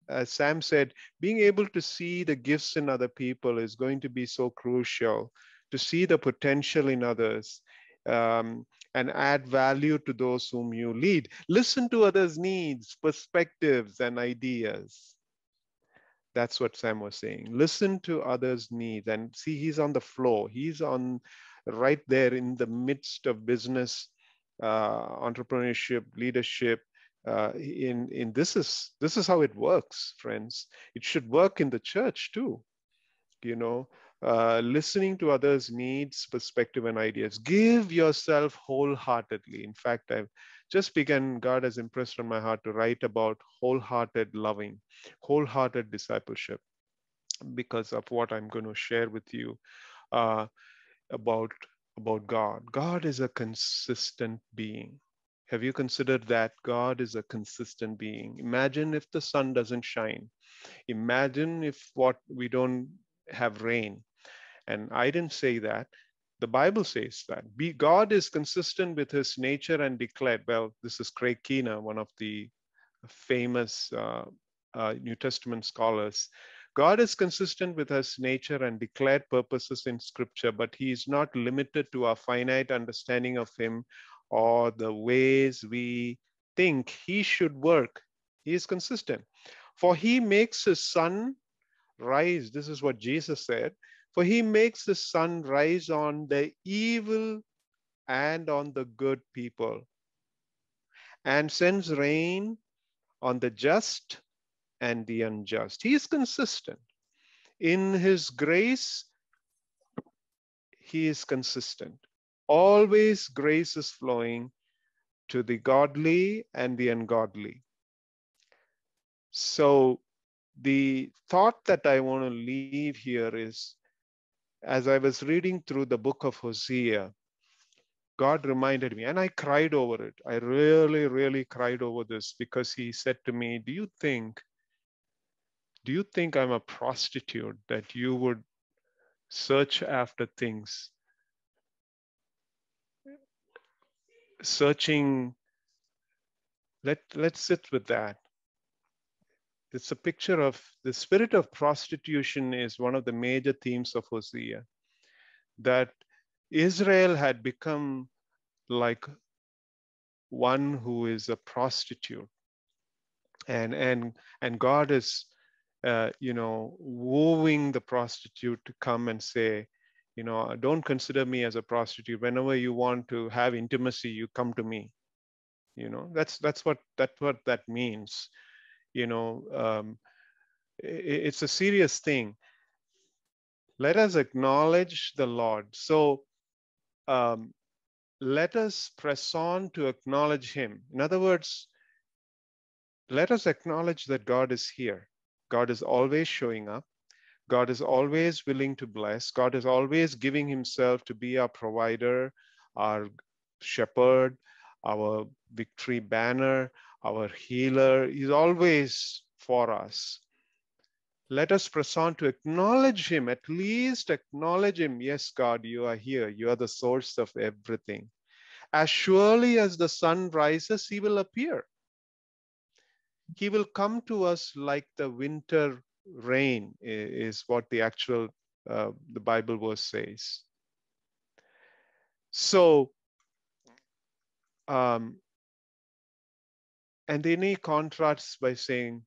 As Sam said, being able to see the gifts in other people is going to be so crucial, to see the potential in others, and add value to those whom you lead. Listen to others' needs, perspectives, and ideas. That's what Sam was saying. Listen to others' needs, and see, he's on the floor. He's right there in the midst of business, entrepreneurship, leadership. This is how it works, friends. It should work in the church too. Listening to others' needs, perspective, and ideas. Give yourself wholeheartedly. In fact, I've just begun. God has impressed on my heart to write about wholehearted loving, wholehearted discipleship, because of what I'm going to share with you about God. God is a consistent being. Have you considered that God is a consistent being? Imagine if the sun doesn't shine. Imagine if we don't have rain. And I didn't say that. The Bible says that. God is consistent with his nature and declared. Well, this is Craig Keener, one of the famous New Testament scholars. God is consistent with his nature and declared purposes in Scripture, but he is not limited to our finite understanding of him or the ways we think he should work, he is consistent. For he makes his sun rise. This is what Jesus said. For he makes the sun rise on the evil and on the good people, and sends rain on the just and the unjust. He is consistent. In his grace, he is consistent. Always grace is flowing to the godly and the ungodly. So the thought that I want to leave here is, as I was reading through the book of Hosea, God reminded me, and I cried over it. I really, really cried over this, because he said to me, do you think I'm a prostitute that you would search after things, searching? Let's sit with that. It's a picture of the spirit of prostitution is one of the major themes of Hosea, that Israel had become like one who is a prostitute, and God is wooing the prostitute to come and say, don't consider me as a prostitute. Whenever you want to have intimacy, you come to me. That's what that means. It's a serious thing. Let us acknowledge the Lord. So let us press on to acknowledge him. In other words, let us acknowledge that God is here. God is always showing up. God is always willing to bless. God is always giving himself to be our provider, our shepherd, our victory banner, our healer. He's always for us. Let us press on to acknowledge him, at least acknowledge him. Yes, God, you are here. You are the source of everything. As surely as the sun rises, he will appear. He will come to us like the winter rain, is what the actual the Bible verse says. So, and then he contrasts by saying,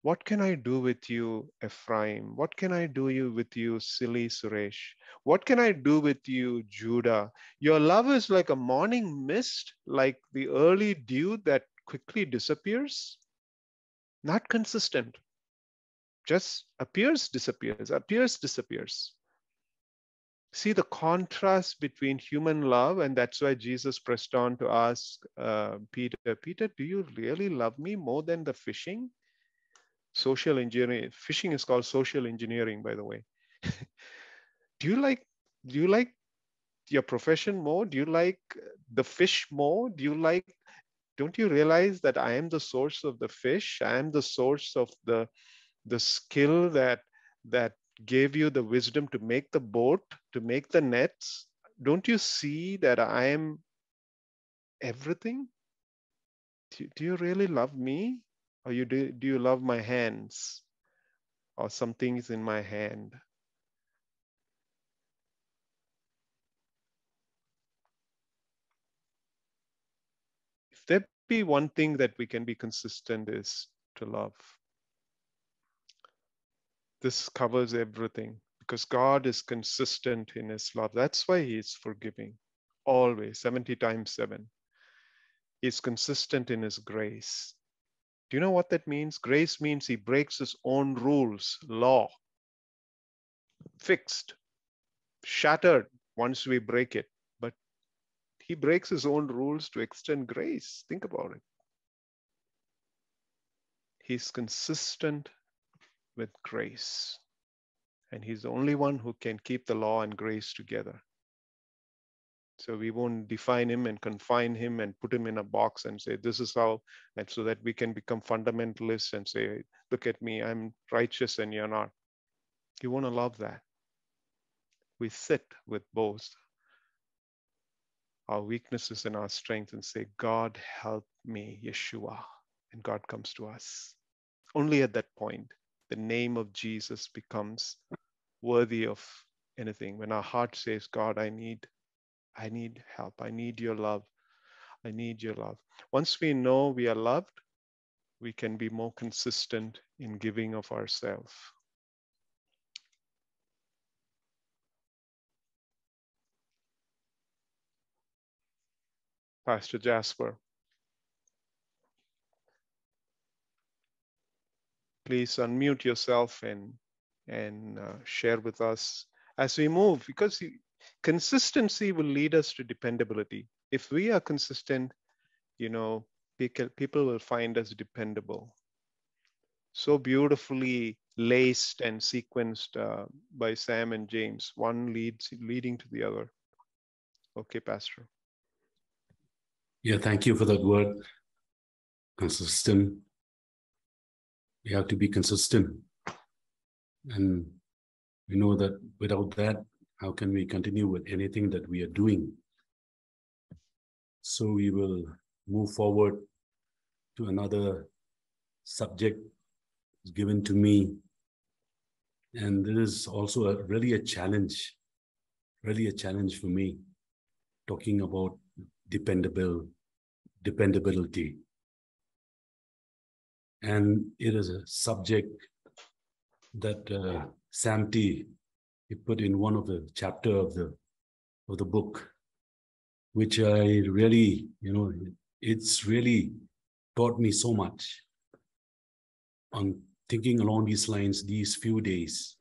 what can I do with you, Ephraim? What can I do with you, silly Suresh? What can I do with you, Judah? Your love is like a morning mist, like the early dew that quickly disappears. Not consistent. Just appears, disappears, appears, disappears. See the contrast between human love, and that's why Jesus pressed on to ask Peter, do you really love me more than the fishing? Social engineering. Fishing is called social engineering, by the way. Do you like your profession more? Do you like the fish more? Don't you realize that I am the source of the fish? I am the source of the skill that gave you the wisdom to make the boat, to make the nets. Don't you see that I am everything? Do you really love me? Or do you love my hands or some things in my hand? If there be one thing that we can be consistent is to love. This covers everything because God is consistent in his love. That's why he is forgiving always, 70 times 7. He's consistent in his grace. Do you know what that means? Grace means he breaks his own rules, law, fixed, shattered once we break it. But he breaks his own rules to extend grace. Think about it. He's consistent with grace. And he's the only one who can keep the law and grace together. So we won't define him and confine him and put him in a box and say, this is how, and so that we can become fundamentalists and say, look at me, I'm righteous and you're not. You want to love that. We sit with both our weaknesses and our strengths and say, God, help me, Yeshua. And God comes to us. Only at that point, the name of Jesus becomes worthy of anything. When our heart says, God, I need help. I need your love. I need your love. Once we know we are loved, we can be more consistent in giving of ourselves. Pastor Jasper, please unmute yourself and share with us as we move, because consistency will lead us to dependability. If we are consistent, people will find us dependable. So beautifully laced and sequenced by Sam and James, one leading to the other. Okay, Pastor. Yeah, thank you for that word. Consistent. We have to be consistent. And we know that without that, how can we continue with anything that we are doing? So we will move forward to another subject given to me. And this is also really a challenge for me, talking about dependability. And it is a subject that Sam T. he put in one of the chapter of the book, which I really, it's really taught me so much on thinking along these lines these few days.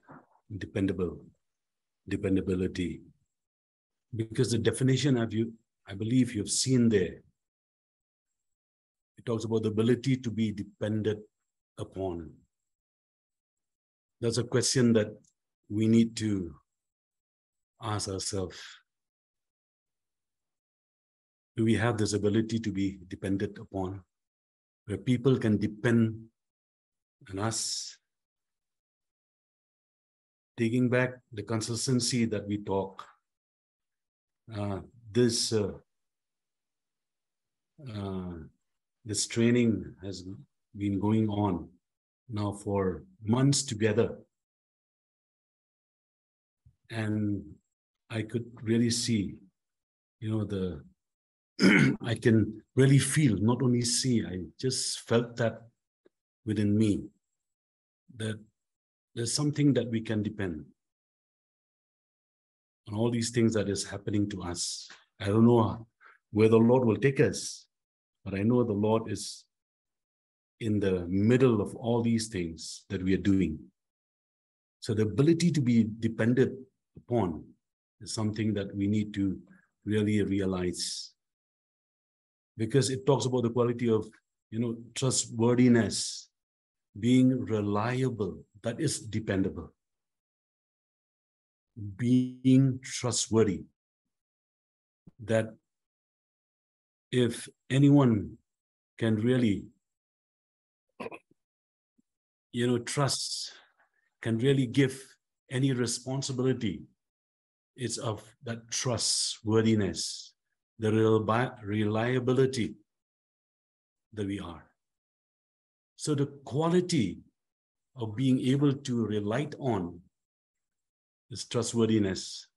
Dependability. Because the definition I believe you've seen there. It talks about the ability to be depended upon. That's a question that we need to ask ourselves. Do we have this ability to be depended upon, where people can depend on us? Taking back the consistency that we talk, this training has been going on now for months together. And I could really see, I can really feel, not only see, I just felt that within me, that there's something that we can depend on, all these things that is happening to us. I don't know where the Lord will take us, but I know the Lord is in the middle of all these things that we are doing. So the ability to be depended upon is something that we need to really realize, because it talks about the quality of, trustworthiness, being reliable, that is dependable. Being trustworthy, that if anyone can really, trust, can really give any responsibility, it's of that trustworthiness, the reliability that we are. So the quality of being able to rely on is trustworthiness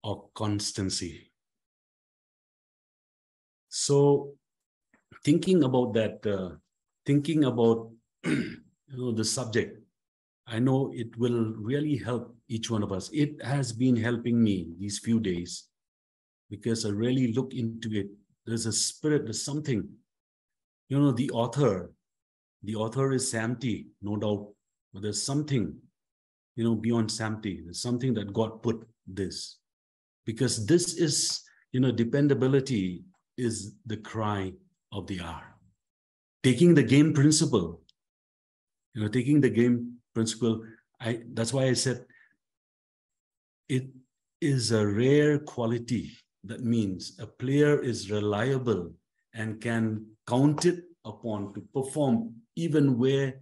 or constancy. So thinking about that, thinking about the subject, I know it will really help each one of us. It has been helping me these few days because I really look into it. There's a spirit, there's something. The author is Sam T, no doubt, but there's something, beyond Sam T. There's something that God put this, because this is, dependability is the cry of the hour. Taking the game principle, that's why I said it is a rare quality. That means a player is reliable and can count it upon to perform even where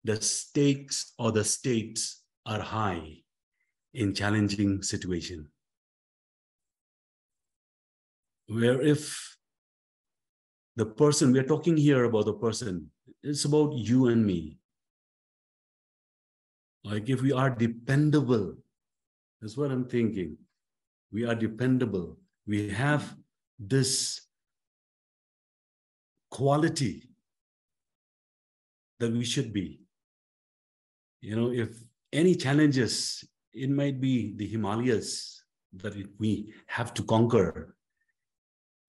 the stakes or the stakes are high in challenging situation. Where if the person, we're talking here about the person, it's about you and me. Like if we are dependable, that's what I'm thinking. We are dependable. We have this quality that we should be. If any challenges, it might be the Himalayas that we have to conquer.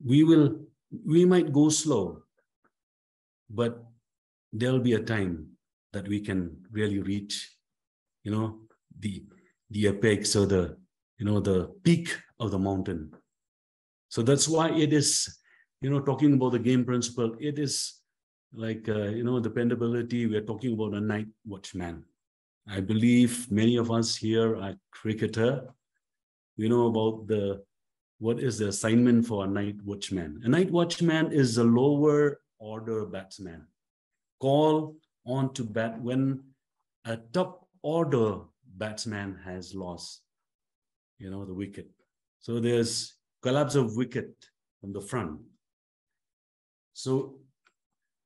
We might go slow, but there'll be a time that we can really reach, the apex or the peak of the mountain. So that's why it is, talking about the game principle, it is like, dependability. We're talking about a night watchman. I believe many of us here are cricketer. We know about what is the assignment for a night watchman. A night watchman is a lower order batsman called on to bat when a top order batsman has lost, the wicket. So there's collapse of wicket from the front. So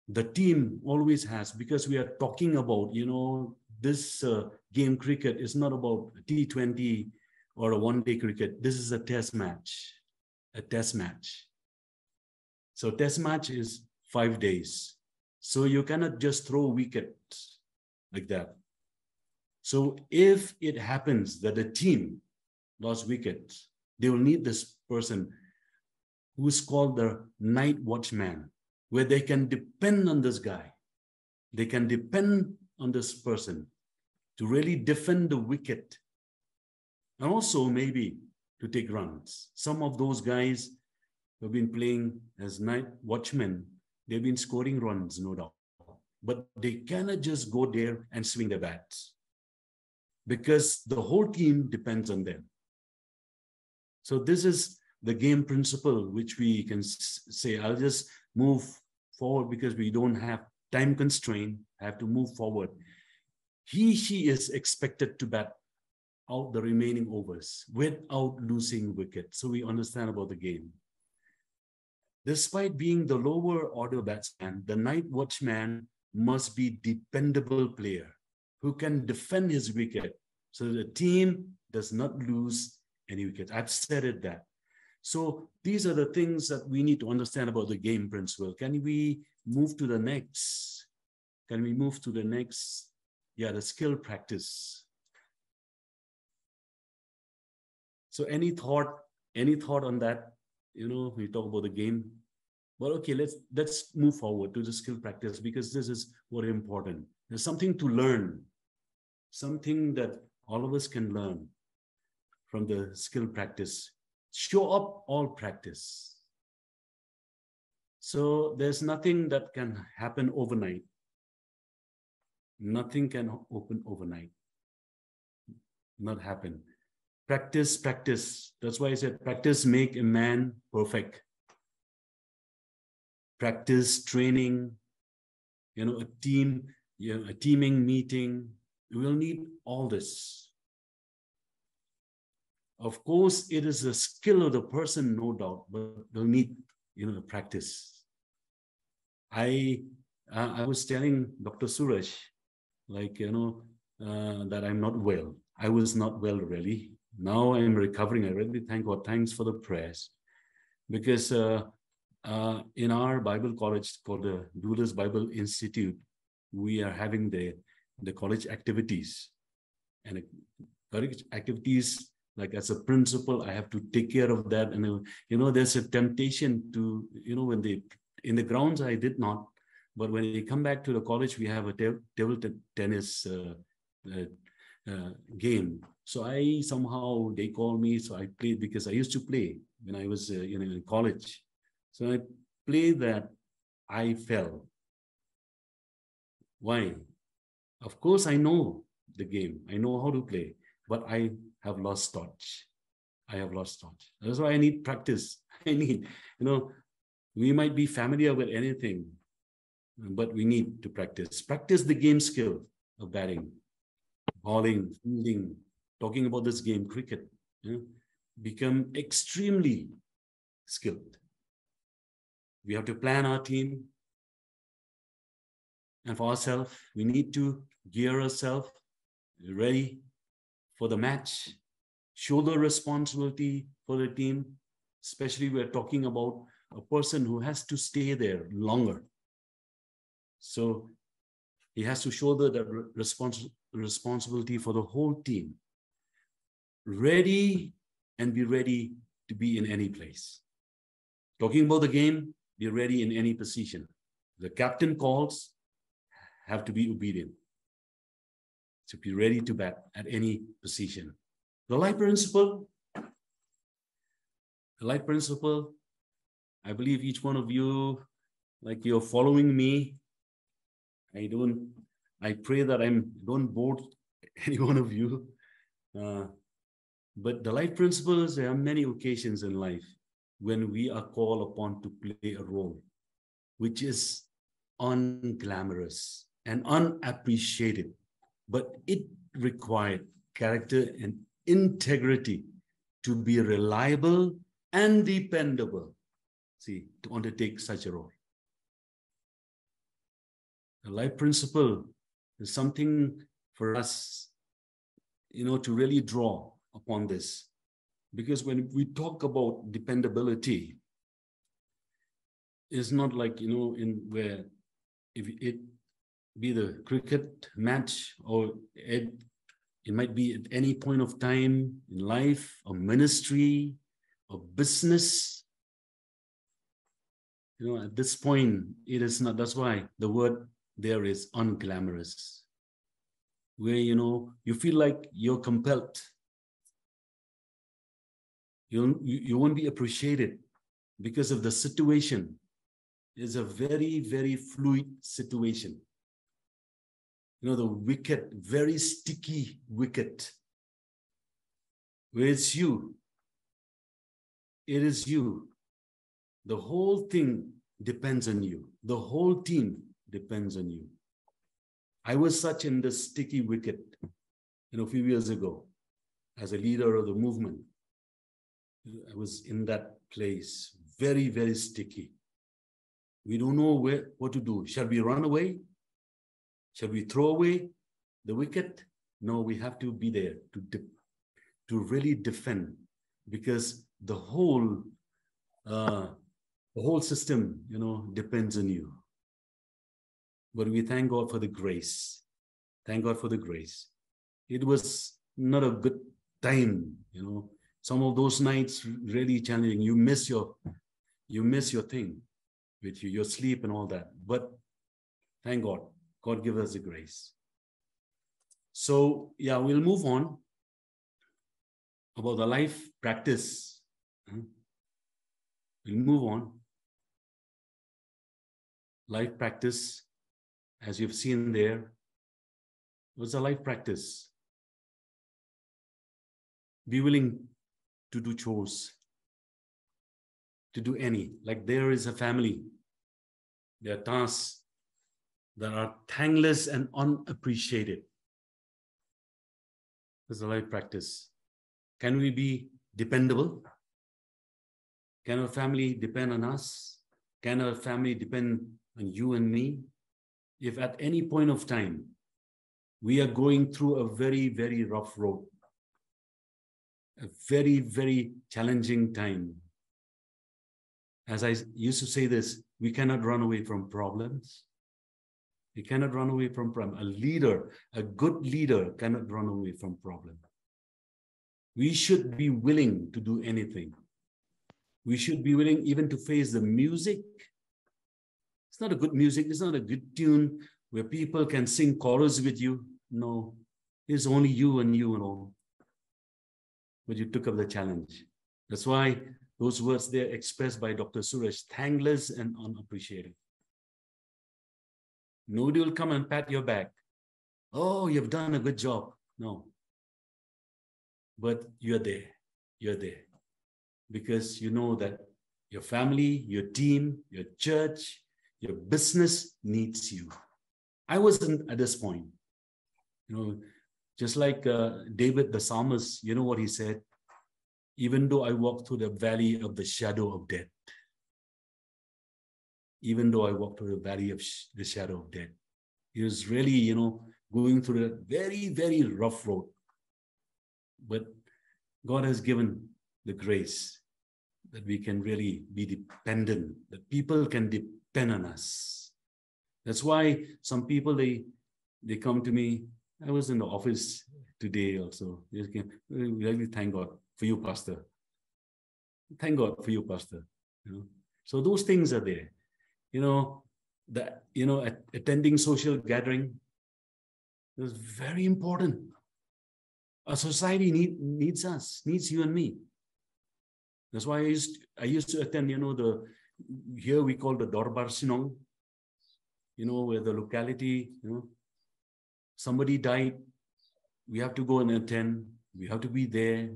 the team always has, because we are talking about, this game cricket is not about T20 or a one-day cricket. This is a test match. So test match is 5 days. So you cannot just throw wickets like that. So if it happens that the team lost wickets, they will need this person who's called the night watchman, where they can depend on this guy. They can depend on this person to really defend the wicket, and also maybe to take runs. Some of those guys who have been playing as night watchmen, they've been scoring runs, no doubt. But they cannot just go there and swing their bats, because the whole team depends on them. So this is the game principle, which we can say, I'll just move forward because we don't have time constraint. I have to move forward. She is expected to bat out the remaining overs without losing wicket. So we understand about the game. Despite being the lower order batsman, the night watchman must be dependable player who can defend his wicket so the team does not lose any wickets. I've said it that. So these are the things that we need to understand about the game principle. Can we move to the next? Yeah, the skill practice. So any thought on that? We talk about the game. Well, okay, let's move forward to the skill practice, because this is very important. There's something to learn, something that all of us can learn from the skill practice. Show up all practice. So there's nothing that can happen overnight. Nothing can open overnight. Not happen. Practice. That's why I said practice make a man perfect. Practice, training, a team, a teaming meeting. We will need all this. Of course, it is a skill of the person, no doubt, but they'll need, practice. I was telling Dr. Suresh, that I'm not well. I was not well, really. Now I'm recovering. I really thank God. Thanks for the prayers. Because in our Bible college called the Dudas Bible Institute, we are having the college activities. And college activities, like as a principal, I have to take care of that. And, there's a temptation to, when in the grounds, I did not. But when they come back to the college, we have a table tennis game. So they call me, so I played, because I used to play when I was in college. So I played that. I fell. Why? Of course, I know the game. I know how to play, but I have lost touch. That's why I need practice. I need, we might be familiar with anything, but we need to practice. Practice the game skill of batting, bowling, fielding, talking about this game, cricket. Become extremely skilled. We have to plan our team. And for ourselves, we need to gear ourselves ready for the match, shoulder responsibility for the team. Especially we're talking about a person who has to stay there longer. So he has to shoulder the responsibility for the whole team. Ready and be ready to be in any place. Talking about the game, be ready in any position. The captain calls, have to be obedient. So be ready to bat at any position. The life principle, I believe each one of you, like you're following me. I pray that don't bore any one of you. But the life principles, there are many occasions in life when we are called upon to play a role, which is unglamorous and unappreciated, but it required character and integrity to be reliable and dependable, to undertake such a role. The life principle is something for us, to really draw upon this. Because when we talk about dependability, it's not like, in where if it be the cricket match or it might be at any point of time in life, or ministry, or business. At this point, it is not, that's why the word there is unglamorous. Where, you feel like you're compelled. You won't be appreciated because of the situation. It's a very, very fluid situation. The wicket, very sticky wicket. Where it's you. It is you. The whole thing depends on you. The whole team depends on you. I was such in the sticky wicket, a few years ago, as a leader of the movement. I was in that place, very, very sticky. We don't know what to do. Shall we run away? Shall we throw away the wicket? No, we have to be there to really defend, because the whole system, depends on you. But we thank God for the grace. Thank God for the grace. It was not a good time, Some of those nights really challenging. You miss your thing with you, your sleep and all that. But thank God. God give us the grace. So yeah, we'll move on about the life practice. We'll move on. Life practice, as you've seen there, was a life practice. Be willing to do chores, to do any. Like there is a family, there are tasks that are thankless and unappreciated. This is a life practice. Can we be dependable? Can our family depend on us? Can our family depend on you and me? If at any point of time we are going through a very, very rough road, a very, very challenging time. As I used to say this, we cannot run away from problems. We cannot run away from problems. A good leader cannot run away from problems. We should be willing to do anything. We should be willing even to face the music. It's not a good music. It's not a good tune where people can sing chorus with you. No, it's only you and you alone. But you took up the challenge. That's why those words there expressed by Dr. Suresh, thankless and unappreciated. Nobody will come and pat your back. Oh, you've done a good job. No. But you're there. You're there. Because you know that your family, your team, your church, your business needs you. I wasn't at this point. Just like David the psalmist, you know what he said? Even though I walk through the valley of the shadow of death. Even though I walk through the valley of the shadow of death. He was really, going through a very, very rough road. But God has given the grace that we can really be dependent, that people can depend on us. That's why some people, they come to me. I was in the office today also. They came, really thank God for you, Pastor. Thank God for you, Pastor. You know? So those things are there. Attending social gathering is very important. A society needs us, needs you and me. That's why I used to attend, here we call the Dorbar Sinong, where the locality, somebody died, we have to go and attend, we have to be there.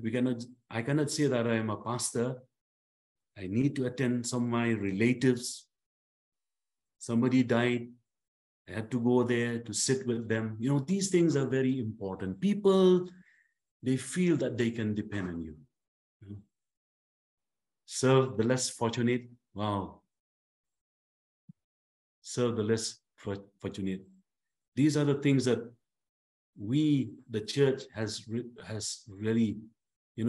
I cannot say that I am a pastor. I need to attend some of my relatives. Somebody died, I had to go there to sit with them. These things are very important. People, they feel that they can depend on you. Serve the less fortunate. Wow. Serve the less fortunate. These are the things that we, the church, has really, we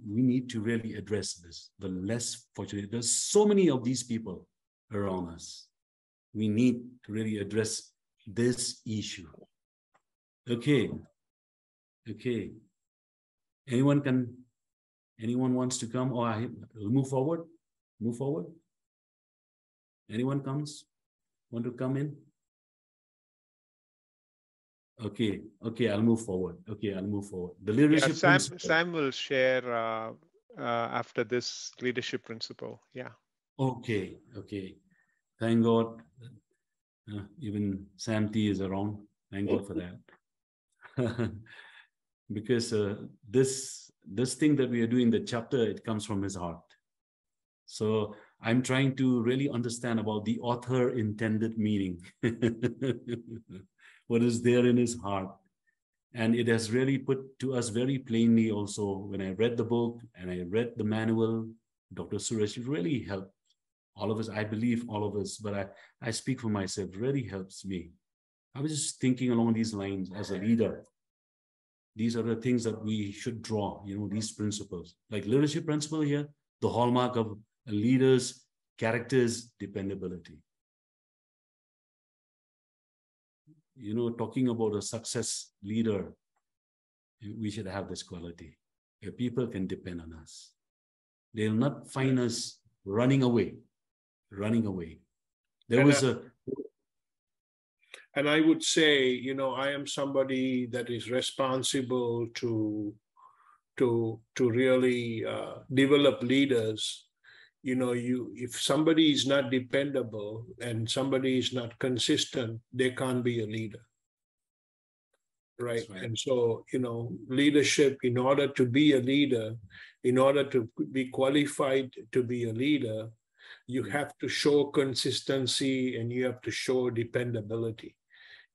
need to really address this, the less fortunate. There's so many of these people around us. We need to really address this issue. Okay. Anyone wants to come? Or I'll move forward? Move forward? Anyone want to come in? Okay, I'll move forward. The leadership principle. Sam will share after this leadership principle. Yeah. Okay. Thank God. Even Sam T is around. Thank God for that. Because this thing that we are doing, the chapter, it comes from his heart. So I'm trying to really understand about the author intended meaning. What is there in his heart. And it has really put to us very plainly also, when I read the book and I read the manual, Dr. Suresh, it really helped all of us. I believe all of us, but I speak for myself, it really helps me. I was just thinking along these lines as a leader. These are the things that we should draw, these principles. Like leadership principle here, the hallmark of a leader's character is dependability. Talking about a success leader, we should have this quality. If people can depend on us, they'll not find us running away. And I would say, I am somebody that is responsible to really develop leaders. If somebody is not dependable and somebody is not consistent, they can't be a leader. Right. And so, leadership, in order to be a leader, in order to be qualified to be a leader, you have to show consistency and you have to show dependability.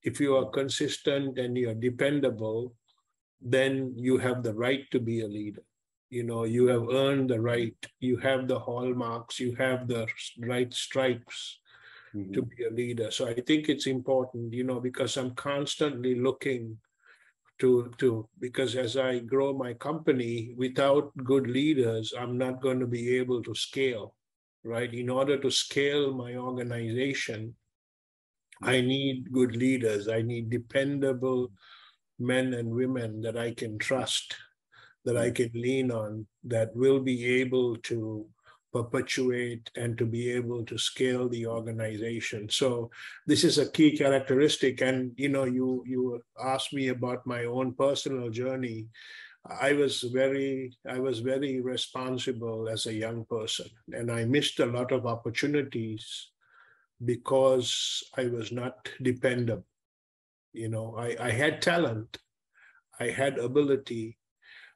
If you are consistent and you are dependable, then you have the right to be a leader. You have earned the right, you have the hallmarks, you have the right stripes to be a leader. So I think it's important, because I'm constantly looking because as I grow my company, without good leaders, I'm not going to be able to scale, right? In order to scale my organization, I need good leaders. I need dependable men and women that I can trust, that I can lean on, that will be able to perpetuate and to be able to scale the organization. So this is a key characteristic. And you asked me about my own personal journey. I was very responsible as a young person, and I missed a lot of opportunities because I was not dependable. I had talent, I had ability,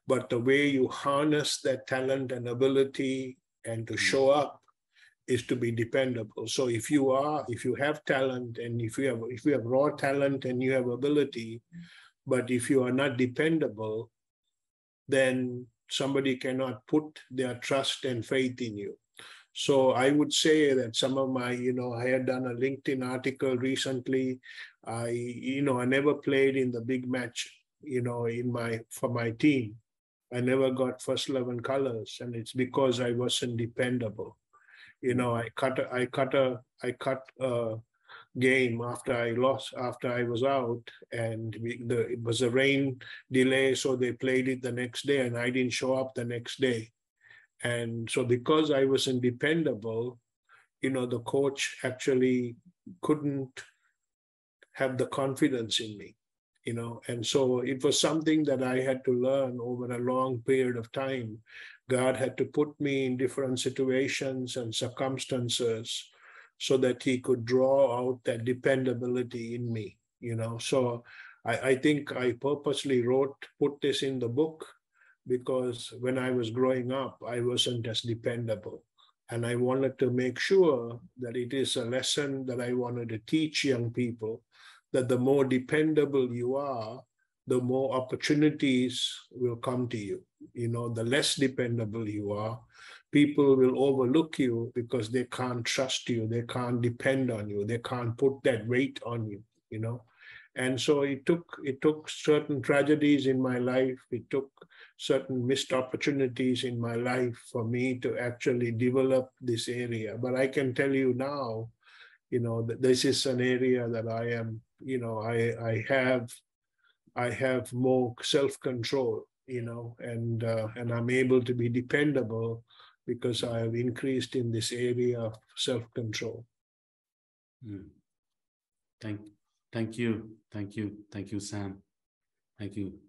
but the way you harness that talent and ability and to show up is to be dependable. So if you have talent and if you have raw talent and you have ability, but if you are not dependable, then somebody cannot put their trust and faith in you. So I would say that some of my, I had done a LinkedIn article recently. I never played in the big match, for my team. I never got first 11 colors, and it's because I wasn't dependable. I cut a game after I lost, after I was out, and it was a rain delay, so they played it the next day, and I didn't show up the next day. And so because I wasn't dependable, the coach actually couldn't have the confidence in me, and so it was something that I had to learn over a long period of time. God had to put me in different situations and circumstances so that he could draw out that dependability in me, So I think I purposely put this in the book because when I was growing up, I wasn't as dependable. And I wanted to make sure that it is a lesson that I wanted to teach young people, that the more dependable you are, the more opportunities will come to you. The less dependable you are, people will overlook you because they can't trust you, they can't depend on you, they can't put that weight on you, And so it took certain tragedies in my life, it took certain missed opportunities in my life for me to actually develop this area. But I can tell you now, that this is an area that I am, I have more self-control, and I'm able to be dependable because I have increased in this area of self-control. Thank you, Sam. Thank you.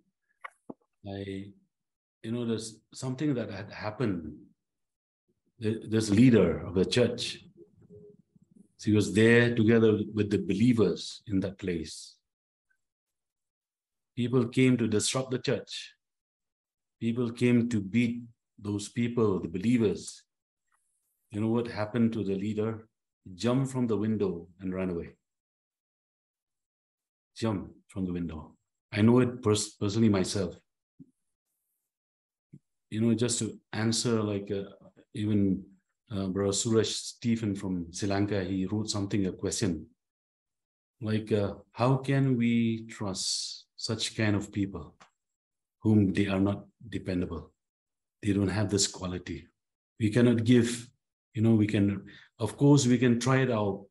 There's something that had happened. This leader of the church, he was there together with the believers in that place. People came to disrupt the church. People came to beat those people, the believers. You know what happened to the leader? He jumped from the window and ran away. Jump from the window. I know it personally myself. Just to answer, like even Brother Suresh Stephen from Sri Lanka, he wrote a question. Like, how can we trust such kind of people whom they are not dependable? They don't have this quality. We cannot give, of course, we can try it out.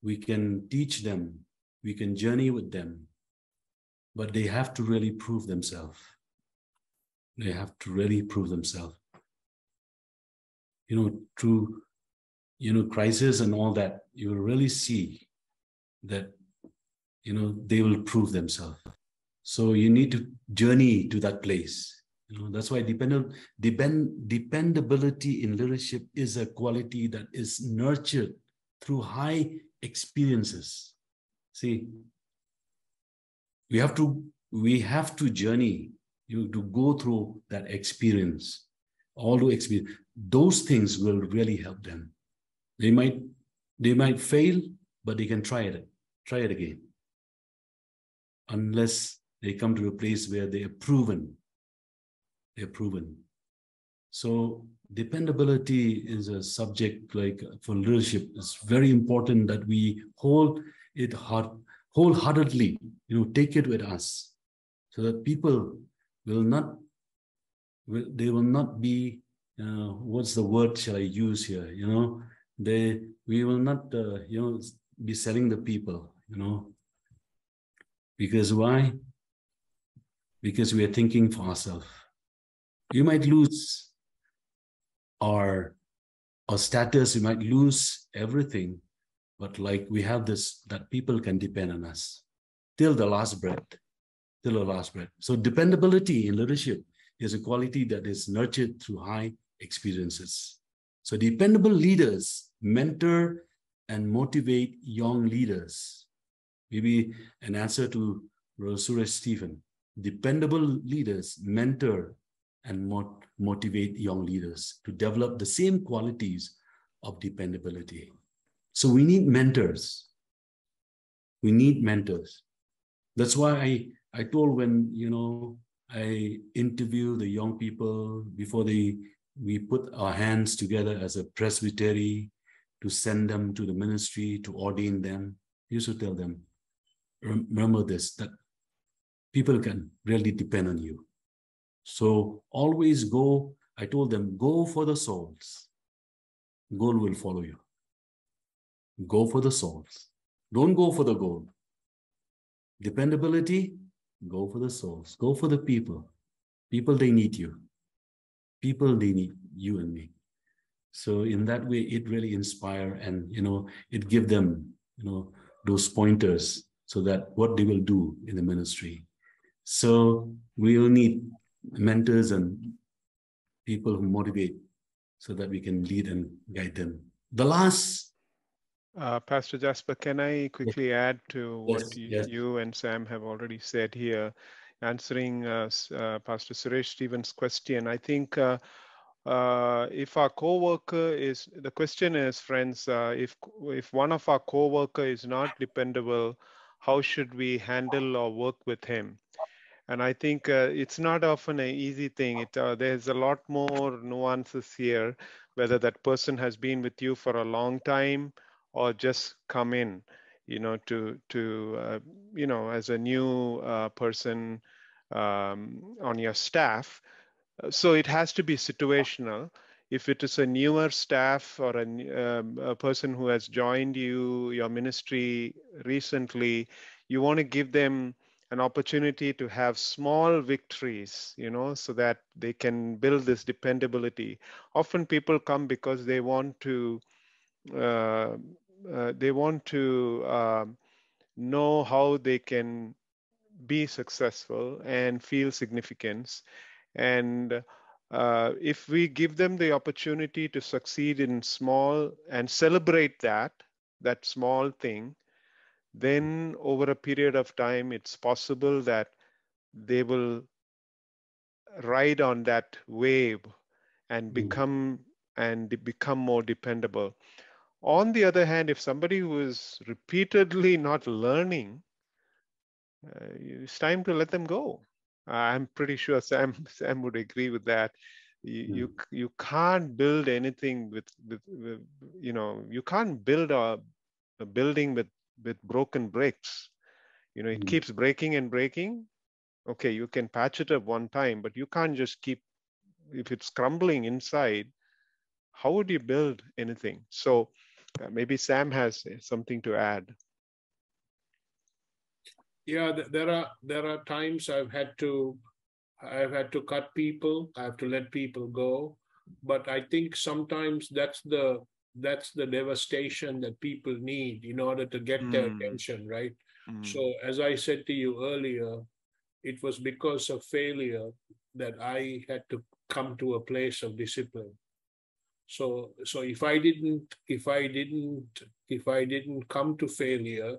We can teach them. We can journey with them, but they have to really prove themselves. They have to really prove themselves. Through, crisis and all that, you will really see that, they will prove themselves. So you need to journey to that place. That's why dependability in leadership is a quality that is nurtured through high experiences. See, we have to journey, to go through that experience, all the experience. Those things will really help them. They might fail, but they can try it again. Unless they come to a place where they are proven. They're proven. So dependability is a subject like for leadership. It's very important that we hold it wholeheartedly, take it with us, so that people will not be, what's the word shall I use here? We will not, be selling the people, because why? Because we are thinking for ourselves. You might lose our status, we might lose everything, but like we have this, that people can depend on us till the last breath. So dependability in leadership is a quality that is nurtured through high experiences. So dependable leaders mentor and motivate young leaders. Maybe an answer to Suresh Stephen. Dependable leaders mentor and motivate young leaders to develop the same qualities of dependability. So we need mentors. That's why I told when, I interview the young people before we put our hands together as a presbytery to send them to the ministry, to ordain them. I used to tell them, remember this, that people can really depend on you. So always go, I told them, go for the souls. Goal will follow you. Go for the souls. Don't go for the gold. Dependability, go for the souls. Go for the people. People, they need you. People, they need you and me. So in that way, it really inspire and, it give them, those pointers so that what they will do in the ministry. So we will need mentors and people who motivate so that we can lead and guide them. The last. Pastor Jasper, can I quickly add to what Yes. you and Sam have already said here, answering Pastor Suresh Stevens' question? I think if our co-worker is, the question is, friends, if one of our co-worker is not dependable, how should we handle or work with him? And I think it's not often an easy thing. There's a lot more nuances here, whether that person has been with you for a long time or just come in, as a new person on your staff. So it has to be situational. If it is a newer staff or a person who has joined your ministry recently, you want to give them an opportunity to have small victories, so that they can build this dependability. Often people come because they want to know how they can be successful and feel significance. And if we give them the opportunity to succeed in small and celebrate that small thing, then over a period of time, it's possible that they will ride on that wave and become more dependable. On the other hand, if somebody who is repeatedly not learning, it's time to let them go. I'm pretty sure Sam would agree with that. You can't build anything with you can't build a building with broken bricks. It keeps breaking and breaking. Okay, you can patch it up one time, but you can't just keep, if it's crumbling inside, how would you build anything? So maybe Sam has something to add. Yeah, there are times I've had to cut people. I have to let people go, but I think sometimes that's the devastation that people need in order to get their attention, right? So as I said to you earlier, it was because of failure that I had to come to a place of discipline. So if I didn't come to failure,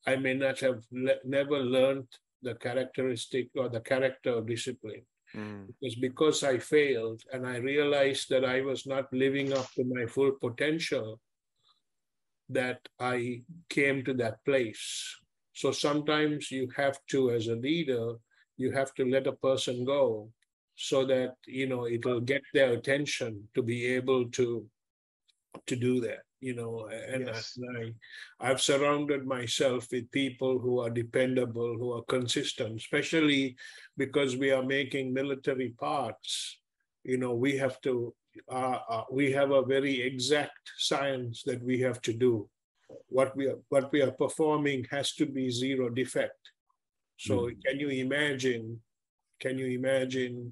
I may not have never learned the characteristic or the character of discipline. It was because I failed and I realized that I was not living up to my full potential that I came to that place. So sometimes you have to, as a leader, you have to let a person go so that, it'll get their attention to be able to do that. And Yes. I've surrounded myself with people who are dependable, who are consistent, especially because we are making military parts. We have to, we have a very exact science that we have to do. What we are performing has to be zero defect. So can you imagine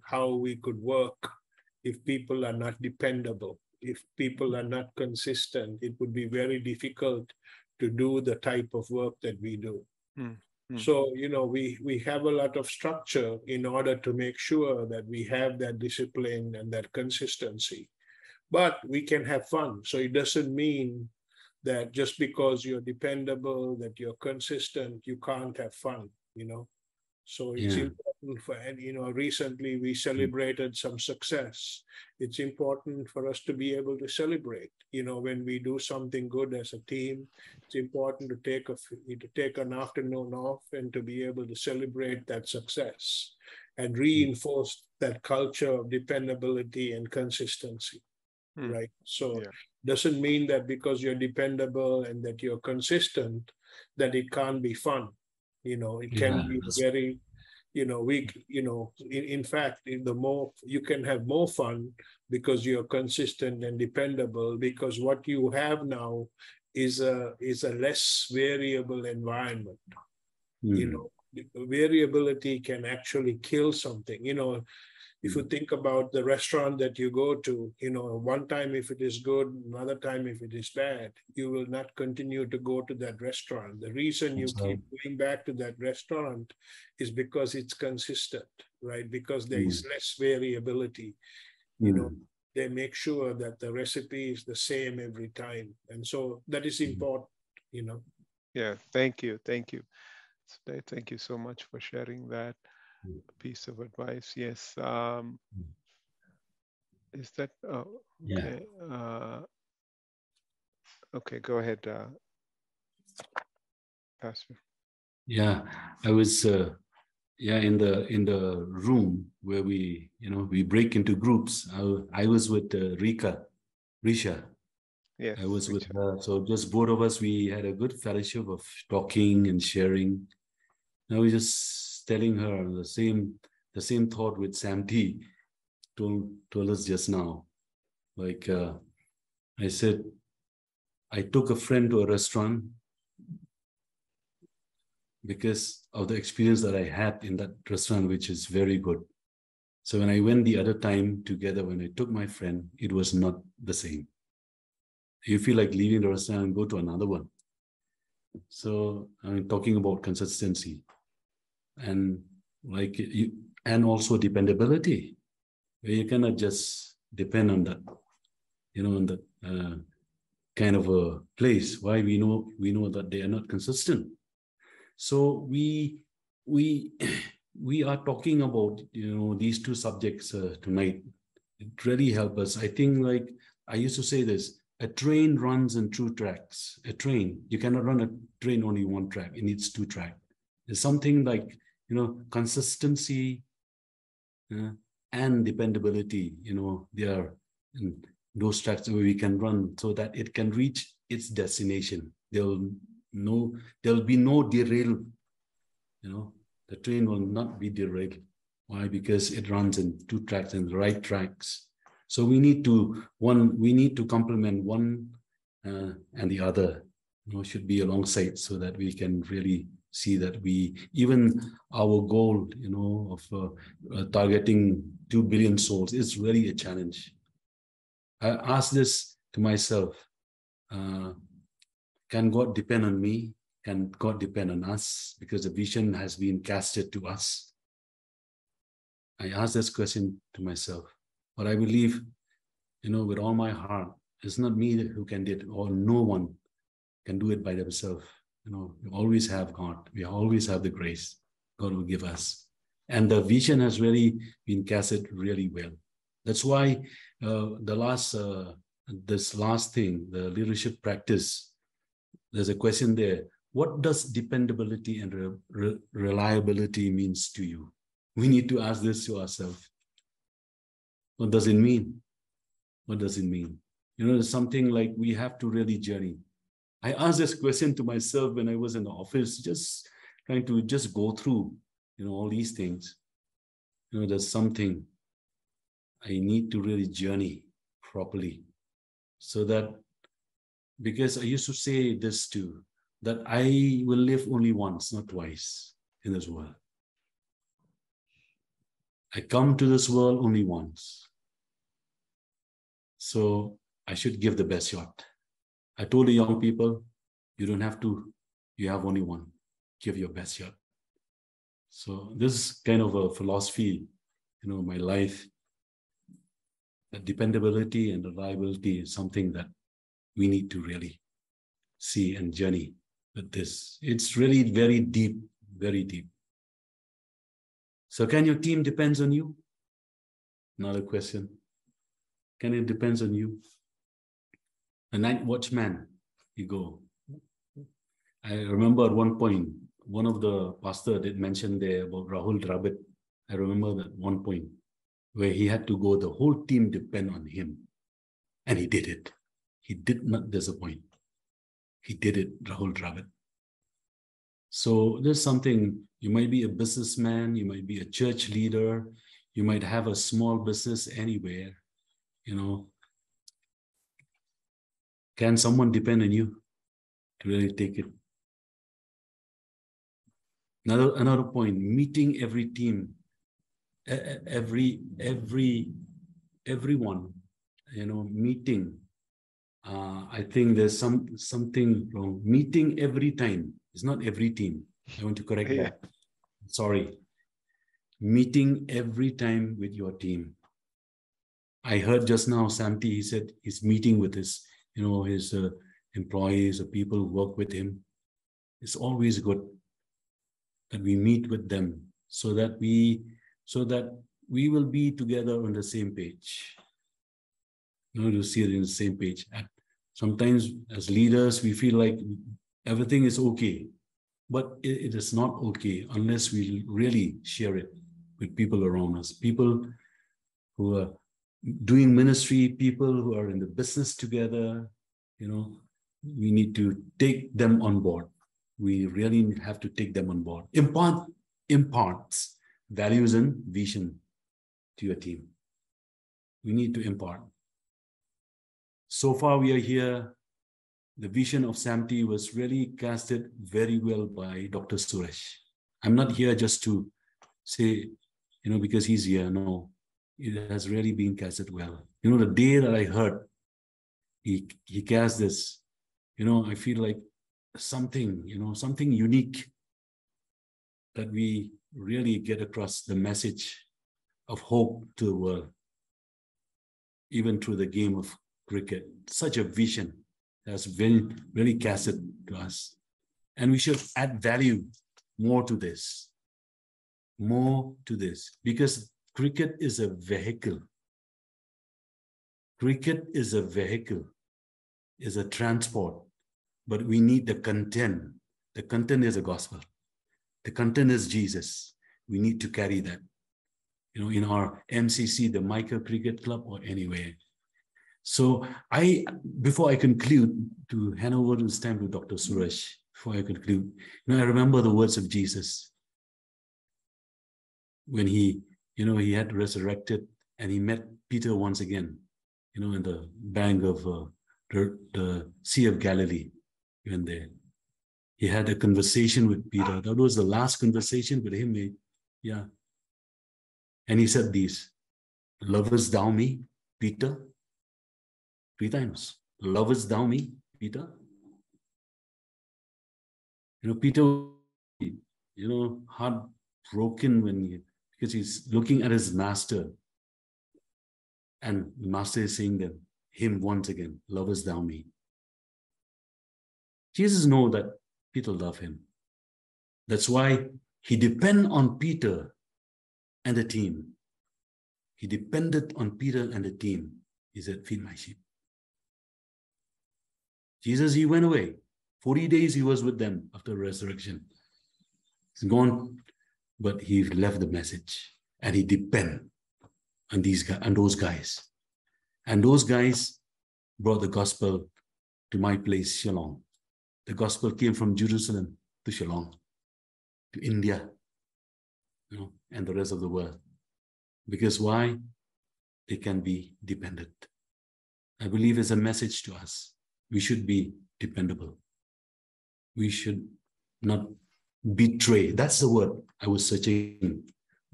how we could work if people are not dependable? If people are not consistent, it would be very difficult to do the type of work that we do. So, we have a lot of structure in order to make sure that we have that discipline and that consistency. But we can have fun. So it doesn't mean that just because you're dependable, that you're consistent, you can't have fun, So it's important for, and recently we celebrated some success. It's important for us to be able to celebrate. When we do something good as a team, it's important to take an afternoon off and to be able to celebrate that success and reinforce that culture of dependability and consistency. Right. So doesn't mean that because you're dependable and that you're consistent, that it can't be fun. It can be in fact, the more you can have more fun because you're consistent and dependable, because what you have now is a less variable environment. Variability can actually kill something. If you think about the restaurant that you go to, one time if it is good, another time if it is bad, you will not continue to go to that restaurant. The reason you keep going back to that restaurant is because it's consistent, right? Because there is less variability. They make sure that the recipe is the same every time. And so that is important, Yeah, thank you. Thank you. Thank you so much for sharing that piece of advice. Yes. Is that okay? Okay, go ahead, Pastor. Yeah, I was in the room where we break into groups. I was with Risha. Yes, I was with her. So just both of us, we had a good fellowship of talking and sharing. I was just telling her the same thought with Sam T told us just now. Like I said, I took a friend to a restaurant because of the experience that I had in that restaurant, which is very good. So when I went the other time together, when I took my friend, it was not the same. You feel like leaving the restaurant and go to another one. So I'm talking about consistency and and also dependability, where you cannot just depend on that, on that kind of a place. Why? We know that they are not consistent. So we are talking about these two subjects tonight. It really helped us. I think, like I used to say this: a train runs in two tracks. A train, you cannot run a train only one track. It needs two tracks. There's something like consistency and dependability. They are in those tracks where we can run so that it can reach its destination. There'll be no derail. The train will not be derailed. Why? Because it runs in two tracks and the right tracks. So we need to complement one and the other. Should be alongside so that we can really see that even our goal, of targeting 2 billion souls is really a challenge. I ask this to myself. Can God depend on me? Can God depend on us? Because the vision has been casted to us. I ask this question to myself. But I believe, with all my heart, it's not me who can do it, or no one can do it by themselves. We always have God. We always have the grace God will give us. And the vision has really been casted really well. That's why this last thing, the leadership practice, there's a question there. What does dependability and reliability means to you? We need to ask this to ourselves. What does it mean? What does it mean? It's something like we have to really journey. I asked this question to myself when I was in the office, just trying to just go through, all these things. There's something I need to really journey properly. So that, because I used to say this too, that I will live only once, not twice in this world. I come to this world only once. So I should give the best shot. I told the young people, you don't have to, you have only one. Give your best shot. So this is kind of a philosophy, my life. That dependability and reliability is something that we need to really see and journey with this. It's really very deep, very deep. So can your team depends on you? Another question. Can it depends on you? A night watchman, you go. I remember at one point, one of the pastor did mention there about Rahul Dravid. I remember that one point where he had to go, the whole team depend on him. And he did it. He did not disappoint. He did it, Rahul Dravid. So there's something, you might be a businessman, you might be a church leader, you might have a small business anywhere, you know. Can someone depend on you to really take it? Another point, meeting every team, everyone, you know, meeting. I think there's something wrong. Meeting every time. It's not every team. I want to correct Yeah. that. Sorry. Meeting every time with your team. I heard just now, Samti, he said he's meeting with his, you know, his employees or people who work with him. It's always good that we meet with them so that we will be together on the same page. You know, to see it in the same page. Sometimes as leaders, we feel like everything is okay, but it is not okay unless we really share it with people around us, people who are doing ministry, people who are in the business together. You know, we need to take them on board. We really have to take them on board. Imparts values and vision to your team. We need to impart. So far, we are here. The vision of Samti was really casted very well by Dr. Suresh. I'm not here just to say, you know, because he's here. No, it has really been casted well. You know, the day that I heard he cast this, you know, I feel like something, you know, something unique that we really get across the message of hope to the world, even through the game of cricket. Such a vision has been really casted to us. And we should add value more to this, because cricket is a vehicle. Cricket is a vehicle, is a transport, but we need the content. The content is the gospel. The content is Jesus. We need to carry that, you know, in our MCC, the Micro Cricket Club, or anywhere. So before I conclude, to hand over this time to Dr. Suresh, before I conclude, you know, I remember the words of Jesus when he, you know, he had resurrected and he met Peter once again, you know, in the bank of the Sea of Galilee, even there. He had a conversation with Peter. That was the last conversation with him. Yeah. And he said these, "Lovest thou me, Peter?" 3 times. "Lovest thou me, Peter?" You know, Peter, you know, heartbroken because he's looking at his master. And the master is saying that him once again, "Lovest thou me?" Jesus knows that Peter loved him. That's why he depended on Peter and the team. He depended on Peter and the team. He said, "Feed my sheep." Jesus, he went away. 40 days he was with them after resurrection. He's gone, but he left the message and he depended on these guys and those guys. And those guys brought the gospel to my place, Shillong. The gospel came from Jerusalem to Shillong, to India, you know, and the rest of the world. Because why? They can be dependent. I believe it's a message to us. We should be dependable. We should not betray. That's the word I was searching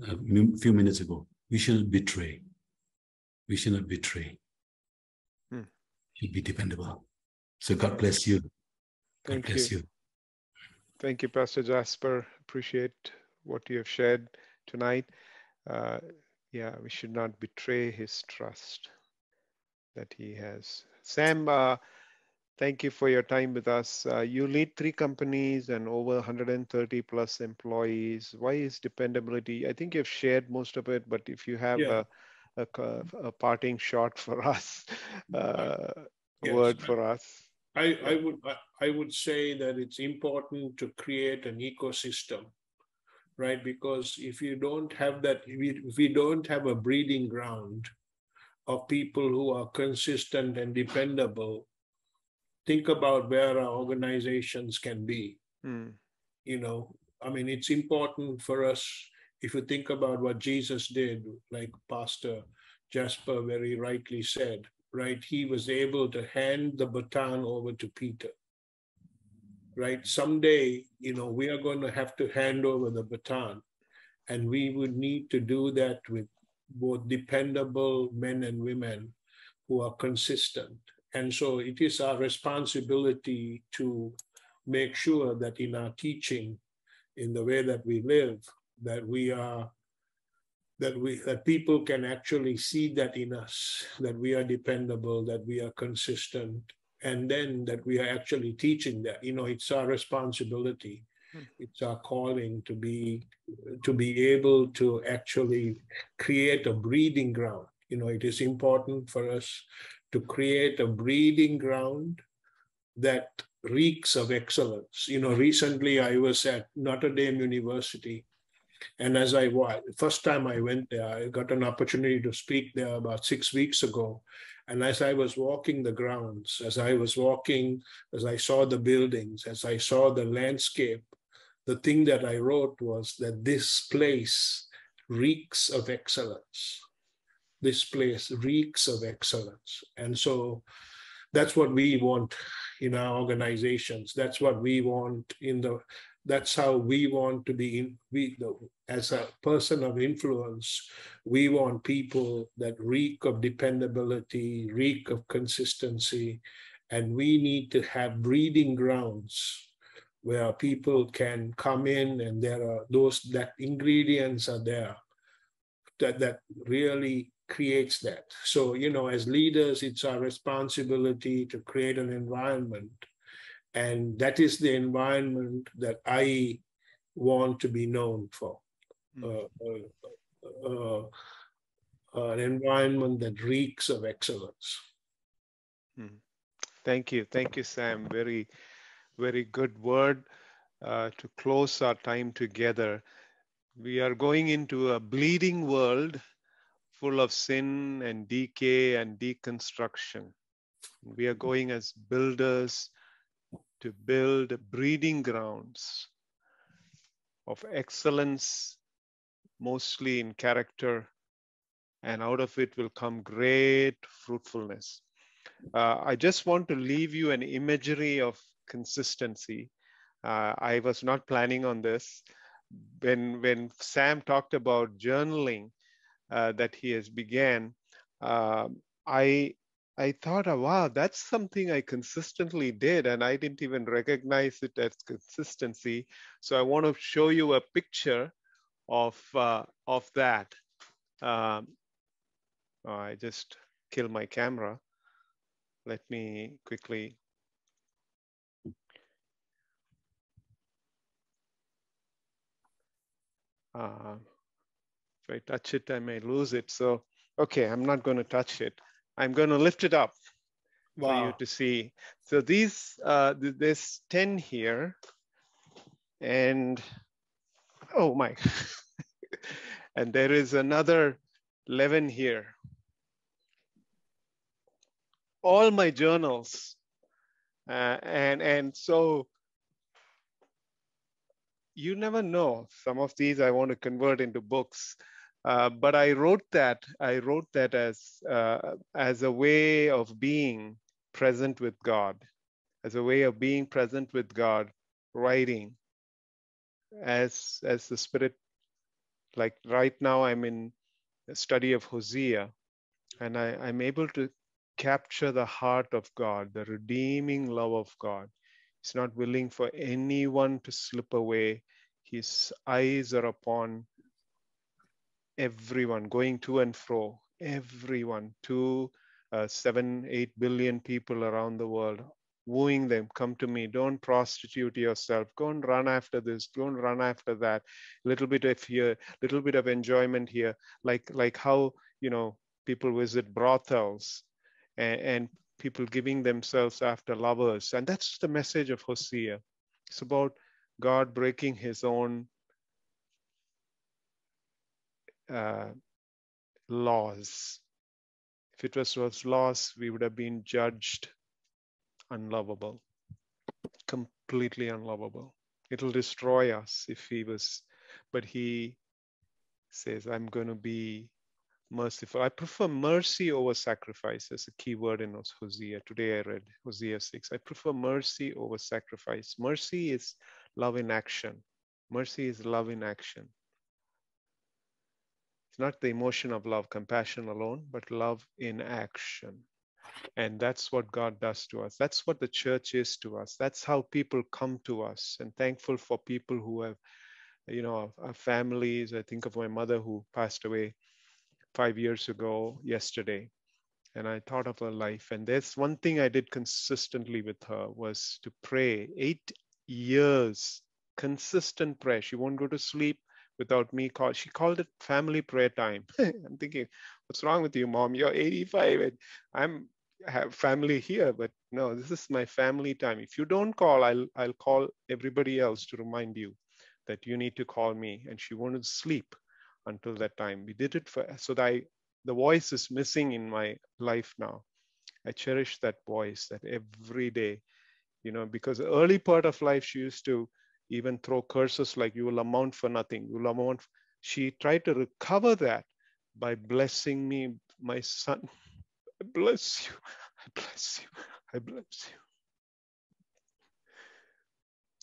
a few minutes ago. We shouldn't betray. We should not betray. Should be dependable. So God bless you. God bless you. Thank you, Pastor Jasper. Appreciate what you have shared tonight. Yeah, we should not betray his trust that he has. Sam, thank you for your time with us. You lead 3 companies and over 130 plus employees. Why is dependability? I think you've shared most of it, but if you have a parting shot for us, word for us. I would say that it's important to create an ecosystem, right? Because if you don't have that, if we don't have a breeding ground of people who are consistent and dependable, think about where our organizations can be. I mean, it's important for us, if you think about what Jesus did, like Pastor Jasper very rightly said, right? He was able to hand the baton over to Peter, right? Someday, we are going to have to hand over the baton, and we would need to do that with both dependable men and women who are consistent. And so it is our responsibility to make sure that in our teaching, in the way that we live, that that people can actually see that in us, that we are dependable, that we are consistent, and then that we are actually teaching that. It's our responsibility. It's our calling to be able to actually create a breeding ground. It is important for us to create a breeding ground that reeks of excellence. Recently I was at Notre Dame University, and as first time I went there, I got an opportunity to speak there about 6 weeks ago. And as I was walking the grounds, as I saw the buildings, as I saw the landscape, the thing that I wrote was that this place reeks of excellence. This place reeks of excellence. And so that's what we want in our organizations. That's what we want that's how we want to be. As a person of influence, we want people that reek of dependability, reek of consistency, and we need to have breeding grounds where people can come in, and there are that ingredients are there that really creates that. So, as leaders, it's our responsibility to create an environment. And that is the environment that I want to be known for. An environment that reeks of excellence. Thank you. Thank you, Sam. Very, very good word to close our time together. We are going into a bleeding world full of sin and decay and deconstruction. We are going as builders to build breeding grounds of excellence, mostly in character, and out of it will come great fruitfulness. I just want to leave you an imagery of consistency. I was not planning on this. When Sam talked about journaling that he has began, I thought, oh, wow, that's something I consistently did, and I didn't even recognize it as consistency. So I want to show you a picture of that. I just killed my camera. Let me quickly. If I touch it, I may lose it. So, okay, I'm not going to touch it. I'm going to lift it up for you to see. So there's 10 here, and oh my, and there is another 11 here. All my journals, and so you never know. Some of these I want to convert into books. But I wrote that as a way of being present with God, as a way of being present with God, writing as the Spirit. Like right now, I'm in a study of Hosea, and I'm able to capture the heart of God, the redeeming love of God. He's not willing for anyone to slip away. His eyes are upon everyone, going to and fro, everyone, 7-8 billion people around the world, wooing them, come to me, don't prostitute yourself, go and run after this, don't run after that, little bit of here, little bit of enjoyment here, like how, people visit brothels and people giving themselves after lovers. And that's the message of Hosea. It's about God breaking his own laws. If it was laws, we would have been judged unlovable, completely unlovable. It'll destroy us if he was, but he says, I'm going to be merciful. I prefer mercy over sacrifice as a key word in Hosea. Today I read Hosea 6. I prefer mercy over sacrifice. Mercy is love in action. Mercy is love in action. It's not the emotion of love, compassion alone, but love in action. And that's what God does to us. That's what the church is to us. That's how people come to us. And thankful for people who have, our families. I think of my mother who passed away 5 years ago yesterday. And I thought of her life. And there's one thing I did consistently with her was to pray. 8 years, consistent prayer. She won't go to sleep without me. She called it family prayer time. I'm thinking, what's wrong with you, Mom? You're 85 and I have family here, but no, this is my family time. If you don't call, I'll call everybody else to remind you that you need to call me. And she won't sleep until that time. We did it so that the voice is missing in my life now. I cherish that voice, that every day, because the early part of life, she used to even throw curses like, you will amount for nothing. You will amount. She tried to recover that by blessing me, my son. I bless you. I bless you. I bless you.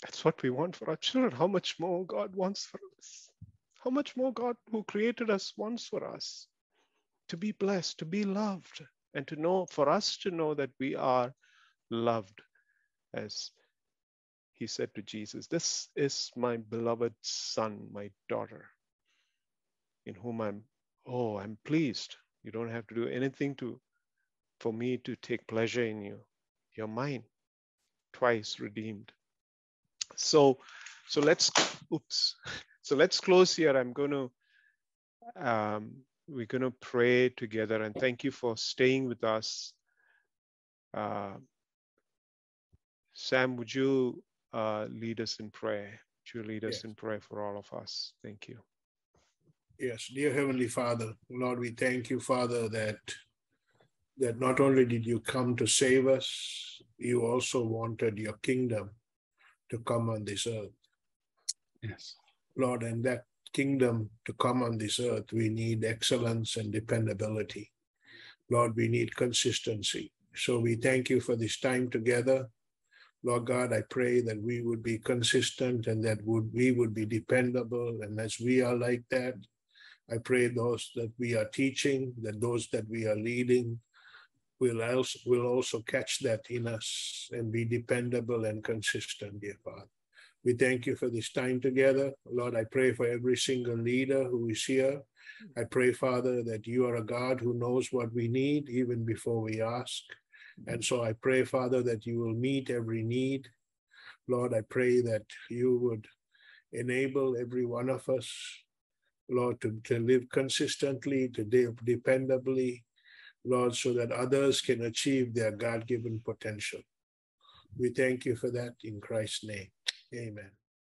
That's what we want for our children. How much more God wants for us? How much more God who created us wants for us? To be blessed, to be loved, and to know, for us to know that we are loved, as he said to Jesus, this is my beloved son, my daughter, in whom I'm pleased. You don't have to do anything for me to take pleasure in you. You're mine, twice redeemed. So let's close here. We're going to pray together, and thank you for staying with us. Sam, would you lead us in prayer? Would you lead us in prayer for all of us? Thank you. Yes, dear Heavenly Father, Lord, we thank you, Father, that not only did you come to save us, you also wanted your kingdom to come on this earth. Yes. Lord, and that kingdom to come on this earth, we need excellence and dependability. Lord, we need consistency. So we thank you for this time together. Lord God, I pray that we would be consistent and that we would be dependable. And as we are like that, I pray those that we are teaching, that those that we are leading, will also catch that in us and be dependable and consistent, dear Father. We thank you for this time together. Lord, I pray for every single leader who is here. I pray, Father, that you are a God who knows what we need even before we ask. And so I pray, Father, that you will meet every need. Lord, I pray that you would enable every one of us, Lord, to live consistently, to live dependably, Lord, so that others can achieve their God-given potential. We thank you for that in Christ's name. Amen.